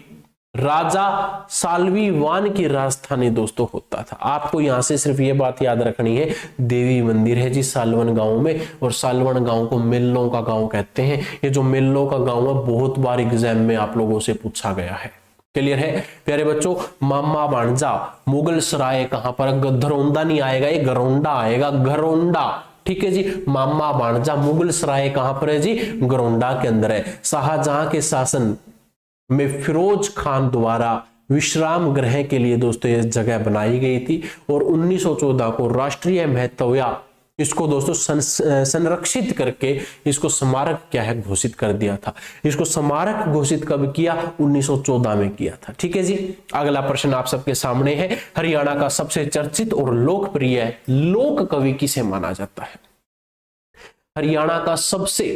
राजा साल्वीवान की राजधानी दोस्तों होता था। आपको यहां से सिर्फ ये बात याद रखनी है, देवी मंदिर है जी सालवन गांव में, और सालवन गांव को मेल्लो का गांव कहते हैं। ये जो मेल्लो का गांव है बहुत बार एग्जाम में आप लोगों से पूछा गया है। क्लियर है प्यारे बच्चों? मामा भांजा मुगल सराय कहां पर? गधरौंदा नहीं आएगा, ये गरौंडा आएगा, गरौंडा। ठीक है जी। मामा भांजा मुगल सराय कहां पर है जी? गरौंडा के अंदर है। शाहजहां के शासन में फिरोज खान द्वारा विश्राम गृह के लिए दोस्तों यह जगह बनाई गई थी, और 1914 को राष्ट्रीय महत्व या इसको दोस्तों संरक्षित करके इसको स्मारक क्या है घोषित कर दिया था। इसको स्मारक घोषित कब किया? 1914 में किया था। ठीक है जी। अगला प्रश्न आप सबके सामने है, हरियाणा का सबसे चर्चित और लोकप्रिय लोक कवि किसे माना जाता है? हरियाणा का सबसे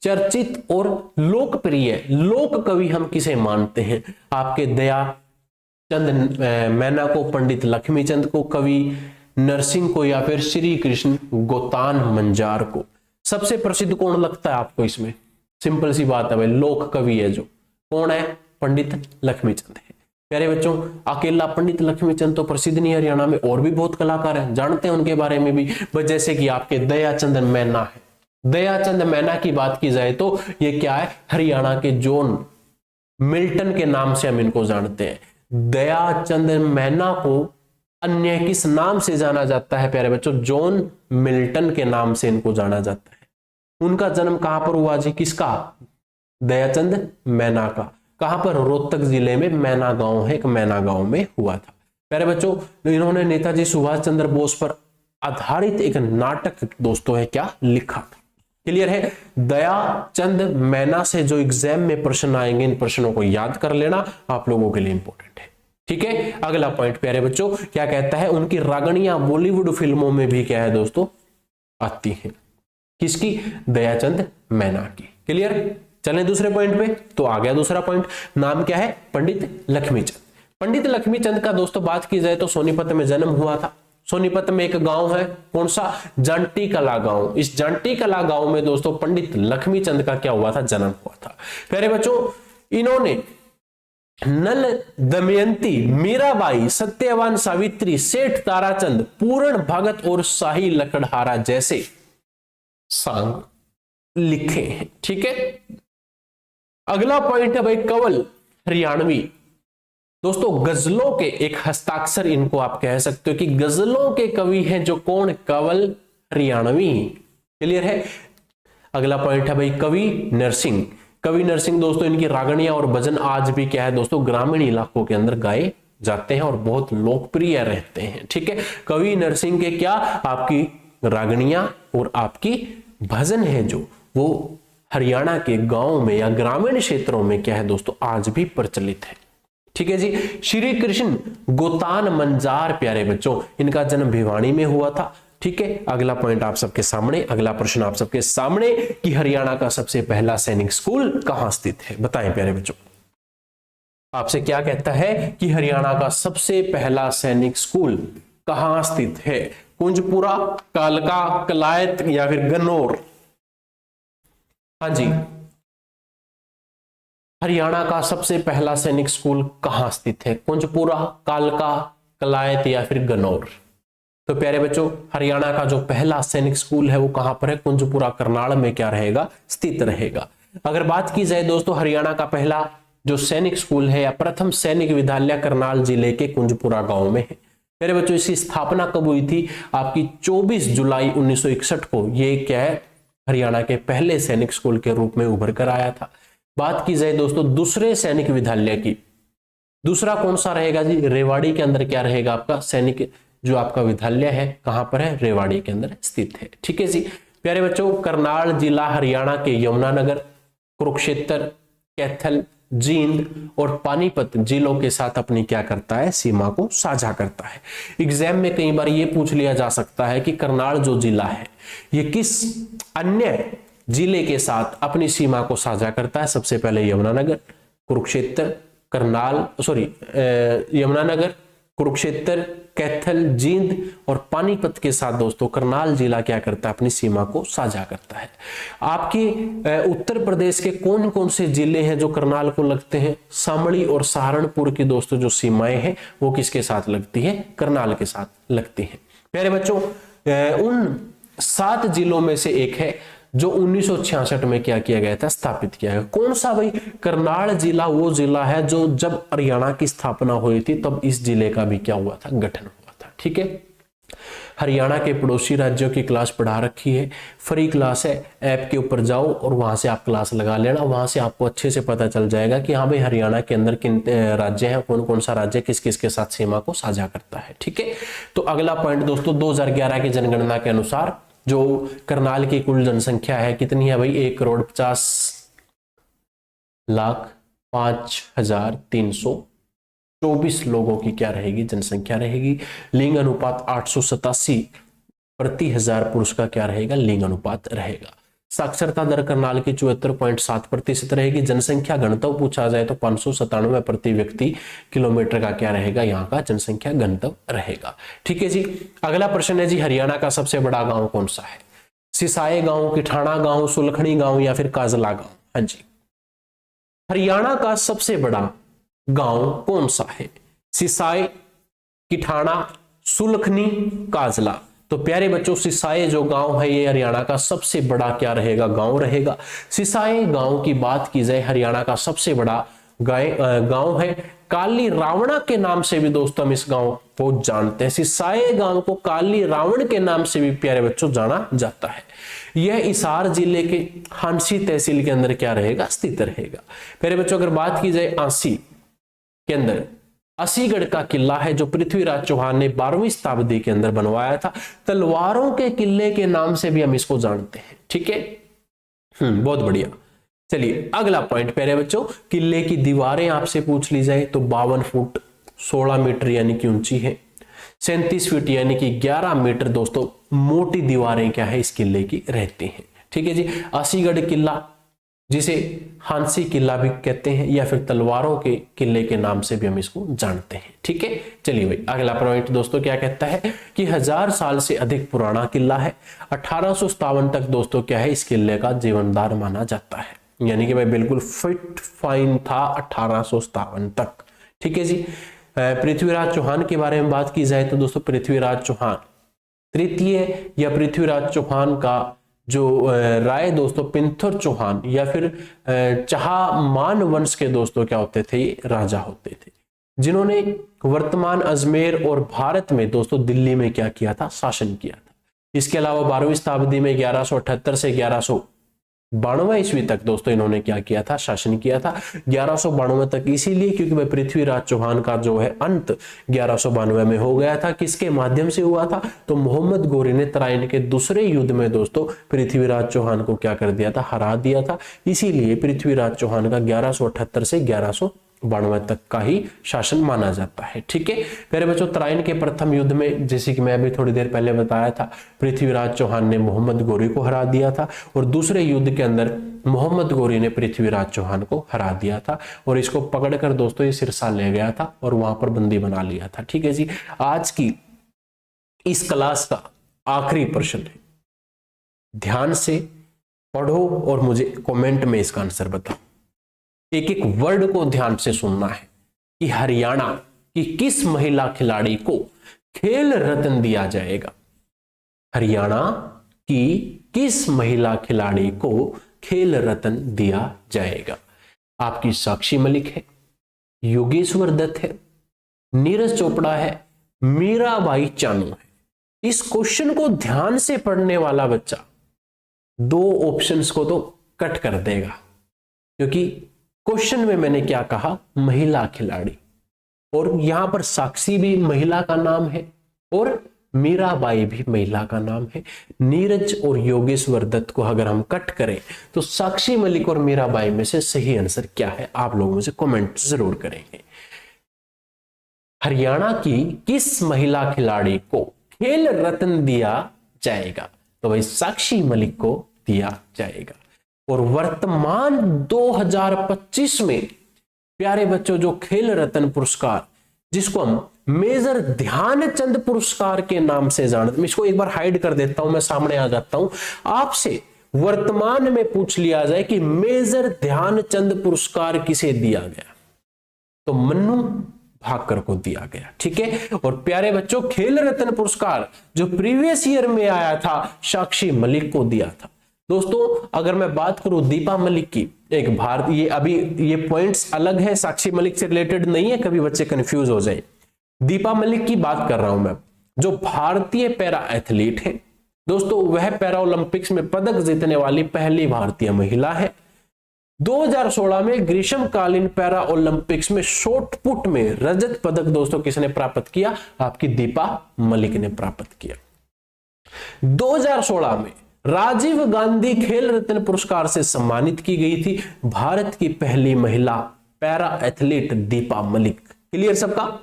चर्चित और लोकप्रिय लोक कवि हम किसे मानते हैं? आपके दयाचंद मैना को, पंडित लक्ष्मीचंद को, कवि नरसिंह को, या फिर श्री कृष्ण गोतान मंजार को? सबसे प्रसिद्ध कौन लगता है आपको इसमें? सिंपल सी बात है भाई, लोक कवि है जो कौन है? पंडित लक्ष्मीचंद है। प्यारे बच्चों अकेला पंडित लक्ष्मीचंद तो प्रसिद्ध नहीं है, हरियाणा में और भी बहुत कलाकार हैं, जानते हैं उनके बारे में भी। जैसे कि आपके दयाचंद मैना है। दयाचंद मैना की बात की जाए तो ये क्या है? हरियाणा के जॉन मिल्टन के नाम से हम इनको जानते हैं। दयाचंद मैना को अन्य किस नाम से जाना जाता है प्यारे बच्चों? जॉन मिल्टन के नाम से इनको जाना जाता है। उनका जन्म कहां पर हुआ जी? किसका? दयाचंद मैना का। कहां पर? रोहतक जिले में मैना गांव है, एक मैना गांव में हुआ था। प्यारे बच्चों इन्होंने नेताजी सुभाष चंद्र बोस पर आधारित एक नाटक दोस्तों है क्या लिखा था। क्लियर है? दयाचंद मैना से जो एग्जाम में प्रश्न आएंगे, इन प्रश्नों को याद कर लेना, आप लोगों के लिए इंपॉर्टेंट है। ठीक है, अगला पॉइंट प्यारे बच्चों क्या कहता है? उनकी रागणियां बॉलीवुड फिल्मों में भी क्या है दोस्तों? आती है। किसकी? दयाचंद मैना की। क्लियर? चलें दूसरे पॉइंट पे। तो आ गया दूसरा पॉइंट, नाम क्या है? पंडित लक्ष्मीचंद। पंडित लक्ष्मीचंद का दोस्तों बात की जाए तो सोनीपत में जन्म हुआ था। सोनीपत में एक गांव है, कौन सा? जांटी कला गांव। इस जांटी कला गांव में दोस्तों पंडित लक्ष्मीचंद का क्या हुआ था? जन्म हुआ था। प्यारे बच्चों इन्होंने नल दमयंती, मीराबाई, सत्यवान सावित्री, सेठ ताराचंद, पूर्ण भगत और शाही लकड़हारा जैसे सांग लिखे हैं। ठीक है, अगला पॉइंट है भाई कवल हरियाणवी। दोस्तों गजलों के एक हस्ताक्षर इनको आप कह सकते हो कि गजलों के कवि हैं जो कौन? कवल हरियाणवी। क्लियर है? अगला पॉइंट है भाई कवि नरसिंह। कवि नरसिंह दोस्तों इनकी रागणियां और भजन आज भी क्या है दोस्तों ग्रामीण इलाकों के अंदर गाए जाते हैं और बहुत लोकप्रिय रहते हैं। ठीक है, कवि नरसिंह के क्या आपकी रागणियां और आपकी भजन है जो वो हरियाणा के गांव में या ग्रामीण क्षेत्रों में क्या है दोस्तों आज भी प्रचलित है। ठीक है जी। श्री कृष्ण गोतान मंजार प्यारे बच्चों इनका जन्म भिवानी में हुआ था। ठीक है, अगला पॉइंट आप सबके सामने, अगला प्रश्न आप सबके सामने कि हरियाणा का सबसे पहला सैनिक स्कूल कहां स्थित है, बताएं प्यारे बच्चों। आपसे क्या कहता है कि हरियाणा का सबसे पहला सैनिक स्कूल कहां स्थित है? कुंजपुरा, कालका, कलायत या फिर गन्नौर? हाँ जी, हरियाणा का सबसे पहला सैनिक स्कूल कहां स्थित है? कुंजपुरा, कालका, कलायत या फिर गन्नौर? तो प्यारे बच्चों हरियाणा का जो पहला सैनिक स्कूल है वो कहां पर है? कुंजपुरा करनाल में क्या रहेगा? स्थित रहेगा। अगर बात की जाए दोस्तों हरियाणा का पहला जो सैनिक स्कूल है या प्रथम सैनिक विद्यालय करनाल जिले के कुंजपुरा गांव में है। मेरे बच्चों इसकी स्थापना कब हुई थी? आपकी 24 जुलाई 1961 को ये क्या है हरियाणा के पहले सैनिक स्कूल के रूप में उभर कर आया था। बात की जाए दोस्तों दूसरे सैनिक विद्यालय की, दूसरा कौन सा रहेगा जी? रेवाड़ी के अंदर क्या रहेगा आपका सैनिक जो आपका विद्यालय है कहां पर है? रेवाड़ी के अंदर स्थित है। ठीक है जी प्यारे बच्चों, करनाल जिला हरियाणा के यमुनानगर, कुरुक्षेत्र, कैथल, जींद और पानीपत जिलों के साथ अपनी क्या करता है? सीमा को साझा करता है। एग्जाम में कई बार ये पूछ लिया जा सकता है कि करनाल जो जिला है ये किस अन्य जिले के साथ अपनी सीमा को साझा करता है? सबसे पहले यमुनानगर, कुरुक्षेत्र, यमुनानगर, कुरुक्षेत्र, कैथल, जींद और पानीपत के साथ दोस्तों करनाल जिला क्या करता है? अपनी सीमा को साझा करता है। आपके उत्तर प्रदेश के कौन कौन से जिले हैं जो करनाल को लगते हैं? शामली और सहारनपुर की दोस्तों जो सीमाएं हैं वो किसके साथ लगती है? करनाल के साथ लगती हैं। प्यारे बच्चों उन 7 जिलों में से एक है जो 1966 में क्या किया गया था? स्थापित किया गया। कौन सा भाई? करनाल जिला वो जिला है जो जब हरियाणा की स्थापना हुई थी तब इस जिले का भी क्या हुआ था? गठन हुआ था। ठीक है, हरियाणा के पड़ोसी राज्यों की क्लास पढ़ा रखी है, फ्री क्लास है, ऐप के ऊपर जाओ और वहां से आप क्लास लगा लेना। वहां से आपको अच्छे से पता चल जाएगा कि हाँ भाई हरियाणा के अंदर किन राज्य हैं, कौन कौन सा राज्य किस किस के साथ सीमा को साझा करता है। ठीक है, तो अगला पॉइंट दोस्तों 2011 की जनगणना के अनुसार जो करनाल की कुल जनसंख्या है कितनी है भाई? 1,50,05,324 लोगों की क्या रहेगी? जनसंख्या रहेगी। लिंग अनुपात 887 प्रति हजार पुरुष का क्या रहेगा? लिंग अनुपात रहेगा। साक्षरता दर करनाल की 74.7% रहेगी। जनसंख्या घनत्व पूछा जाए तो 597 प्रति व्यक्ति किलोमीटर का क्या रहेगा? यहाँ का जनसंख्या घनत्व रहेगा। ठीक है जी, अगला प्रश्न है जी हरियाणा का सबसे बड़ा गांव कौन सा है? सिसाए गांव, किठाना गांव, सुलखनी गांव या फिर काजला गांव? हाँ जी, हरियाणा का सबसे बड़ा गांव कौन सा है? सिसाए, किठाना, सुलखनी, काजला? तो प्यारे बच्चों सिसाए जो गांव है ये हरियाणा का सबसे बड़ा क्या रहेगा? गांव रहेगा। सिसाए गांव की बात की जाए हरियाणा का सबसे बड़ा गांव है। काली रावणा के नाम से भी दोस्तों हम इस गांव को जानते हैं। सिसाए गांव को काली रावण के नाम से भी प्यारे बच्चों जाना जाता है। यह हिसार जिले के हांसी तहसील के अंदर क्या रहेगा? स्थित रहेगा। प्यारे बच्चों अगर बात की जाए आंसी के अंदर असीगढ़ का किला है जो पृथ्वीराज चौहान ने 12वीं शताब्दी के अंदर बनवाया था। तलवारों के किले के नाम से भी हम इसको जानते हैं। ठीक है, बहुत बढ़िया। चलिए अगला पॉइंट प्यारे बच्चों, किले की दीवारें आपसे पूछ ली जाए तो 52 फुट 16 मीटर यानी कि ऊंची है। 37 फीट यानी कि 11 मीटर दोस्तों मोटी दीवारें क्या है? इस किले की रहती हैं। ठीक है जी, असीगढ़ किला जिसे हांसी किला भी कहते हैं या फिर तलवारों के किले के नाम से भी हम इसको जानते हैं। ठीक है, चलिए भाई अगला पॉइंट दोस्तों क्या कहता है कि 1000 साल से अधिक पुराना किला है। 1857 तक दोस्तों क्या है? इस किले का जीवनदार माना जाता है, यानी कि भाई बिल्कुल फिट फाइन था 1857 तक। ठीक है जी, पृथ्वीराज चौहान के बारे में बात की जाए तो दोस्तों पृथ्वीराज चौहान तृतीय या पृथ्वीराज चौहान का जो राय दोस्तों पिंथर चौहान या फिर चहामान वंश के दोस्तों क्या होते थे? ये राजा होते थे जिन्होंने वर्तमान अजमेर और भारत में दोस्तों दिल्ली में क्या किया था? शासन किया था। इसके अलावा 12वीं शताब्दी में 1178 से 92 ईस्वी तक दोस्तों इन्होंने क्या किया था, शासन किया था। 1192 तक इसीलिए क्योंकि भाई पृथ्वीराज चौहान का जो है अंत 1192 में हो गया था। किसके माध्यम से हुआ था, तो मोहम्मद गोरी ने तराइन के दूसरे युद्ध में दोस्तों पृथ्वीराज चौहान को क्या कर दिया था, हरा दिया था। इसीलिए पृथ्वीराज चौहान का 1178 से 1192 तक का ही शासन माना जाता है। ठीक है प्यारे बच्चों, तराइन के प्रथम युद्ध में जैसे कि मैं अभी थोड़ी देर पहले बताया था, पृथ्वीराज चौहान ने मोहम्मद गोरी को हरा दिया था और दूसरे युद्ध के अंदर मोहम्मद गोरी ने पृथ्वीराज चौहान को हरा दिया था और इसको पकड़कर दोस्तों ये सिरसा ले गया था और वहां पर बंदी बना लिया था। ठीक है जी, आज की इस क्लास का आखिरी प्रश्न है, ध्यान से पढ़ो और मुझे कमेंट में इसका आंसर बताओ। एक एक वर्ड को ध्यान से सुनना है कि हरियाणा की किस महिला खिलाड़ी को खेल रत्न दिया जाएगा। हरियाणा की किस महिला खिलाड़ी को खेल रत्न दिया जाएगा। आपकी साक्षी मलिक है, योगेश्वर दत्त है, नीरज चोपड़ा है, मीराबाई चानू है। इस क्वेश्चन को ध्यान से पढ़ने वाला बच्चा दो ऑप्शंस को तो कट कर देगा, क्योंकि क्वेश्चन में मैंने क्या कहा, महिला खिलाड़ी, और यहां पर साक्षी भी महिला का नाम है और मीराबाई भी महिला का नाम है। नीरज और योगेश्वर दत्त को अगर हम कट करें तो साक्षी मलिक और मीराबाई में से सही आंसर क्या है, आप लोग मुझे कमेंट जरूर करेंगे। हरियाणा की किस महिला खिलाड़ी को खेल रत्न दिया जाएगा, तो भाई साक्षी मलिक को दिया जाएगा। और वर्तमान 2025 में प्यारे बच्चों जो खेल रत्न पुरस्कार, जिसको हम मेजर ध्यानचंद पुरस्कार के नाम से जानते, मैं इसको एक बार हाइड कर देता हूं, मैं सामने आ जाता हूं। आपसे वर्तमान में पूछ लिया जाए कि मेजर ध्यानचंद पुरस्कार किसे दिया गया, तो मन्नू भाकर को दिया गया। ठीक है, और प्यारे बच्चों खेल रत्न पुरस्कार जो प्रीवियस ईयर में आया था, साक्षी मलिक को दिया था। दोस्तों अगर मैं बात करूं दीपा मलिक की, एक भारत, ये अभी ये पॉइंट्स अलग है, साक्षी मलिक से रिलेटेड नहीं है, कभी बच्चे कंफ्यूज हो जाए। दीपा मलिक की बात कर रहा हूं मैं, जो भारतीय पैरा एथलीट है दोस्तों, वह पैरा ओलंपिक्स में पदक जीतने वाली पहली भारतीय महिला है। 2016 में ग्रीष्मकालीन पैरा ओलंपिक्स में शॉट पुट में रजत पदक दोस्तों किसने प्राप्त किया, आपकी दीपा मलिक ने प्राप्त किया। 2016 में राजीव गांधी खेल रत्न पुरस्कार से सम्मानित की गई थी भारत की पहली महिला para athlete Deepa Malik. Clear सबका?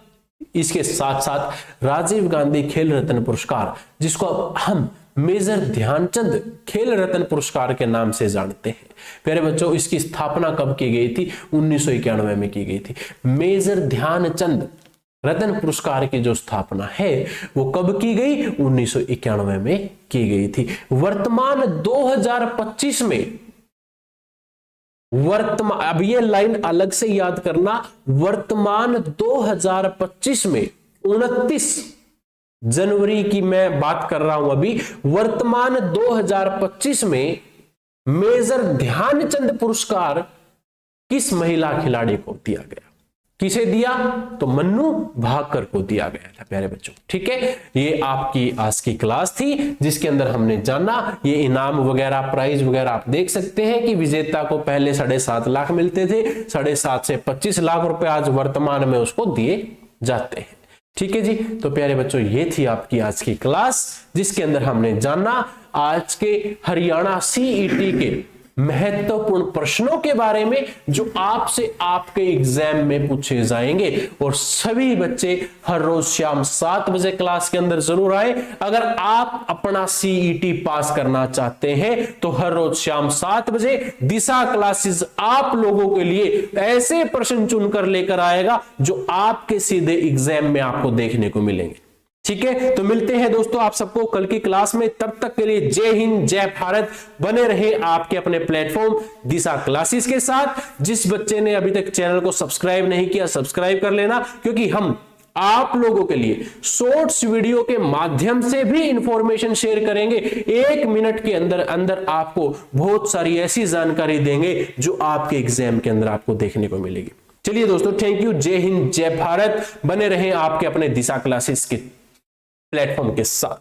इसके साथ साथ राजीव गांधी खेल रत्न पुरस्कार, जिसको हम मेजर ध्यानचंद खेल रत्न पुरस्कार के नाम से जानते हैं, प्यारे बच्चों इसकी स्थापना कब की गई थी, 1991 में की गई थी। मेजर ध्यानचंद रत्न पुरस्कार की जो स्थापना है वो कब की गई, 1991 में की गई थी। वर्तमान 2025 में, अब ये लाइन अलग से याद करना, वर्तमान 2025 में 29 जनवरी की मैं बात कर रहा हूं अभी, वर्तमान 2025 में मेजर ध्यानचंद पुरस्कार किस महिला खिलाड़ी को दिया गया, किसे दिया, तो मन्नू भाकर को दिया गया था प्यारे बच्चों। ठीक है, ये आपकी आज की क्लास थी जिसके अंदर हमने जाना ये इनाम वगैरह प्राइज वगैरह। आप देख सकते हैं कि विजेता को पहले 7.5 लाख मिलते थे, 7.5 से 25 लाख रुपए आज वर्तमान में उसको दिए जाते हैं। ठीक है जी, तो प्यारे बच्चों ये थी आपकी आज की क्लास जिसके अंदर हमने जाना आज के हरियाणा सीईटी के महत्वपूर्ण प्रश्नों के बारे में जो आपसे आपके एग्जाम में पूछे जाएंगे। और सभी बच्चे हर रोज शाम 7 बजे क्लास के अंदर जरूर आए। अगर आप अपना सीईटी पास करना चाहते हैं तो हर रोज शाम 7 बजे दिशा क्लासेस आप लोगों के लिए ऐसे प्रश्न चुनकर लेकर आएगा जो आपके सीधे एग्जाम में आपको देखने को मिलेंगे। ठीक है, तो मिलते हैं दोस्तों आप सबको कल की क्लास में। तब तक के लिए जय हिंद जय भारत। बने रहे आपके अपने प्लेटफॉर्म दिशा क्लासेस के साथ। जिस बच्चे ने अभी तक चैनल को सब्सक्राइब नहीं किया सब्सक्राइब कर लेना, क्योंकि हम आप लोगों के लिए शॉर्ट्स वीडियो के माध्यम से भी इंफॉर्मेशन शेयर करेंगे। 1 मिनट के अंदर अंदर आपको बहुत सारी ऐसी जानकारी देंगे जो आपके एग्जाम के अंदर आपको देखने को मिलेगी। चलिए दोस्तों, थैंक यू, जय हिंद जय भारत। बने रहे आपके अपने दिशा क्लासेस के प्लेटफॉर्म के साथ।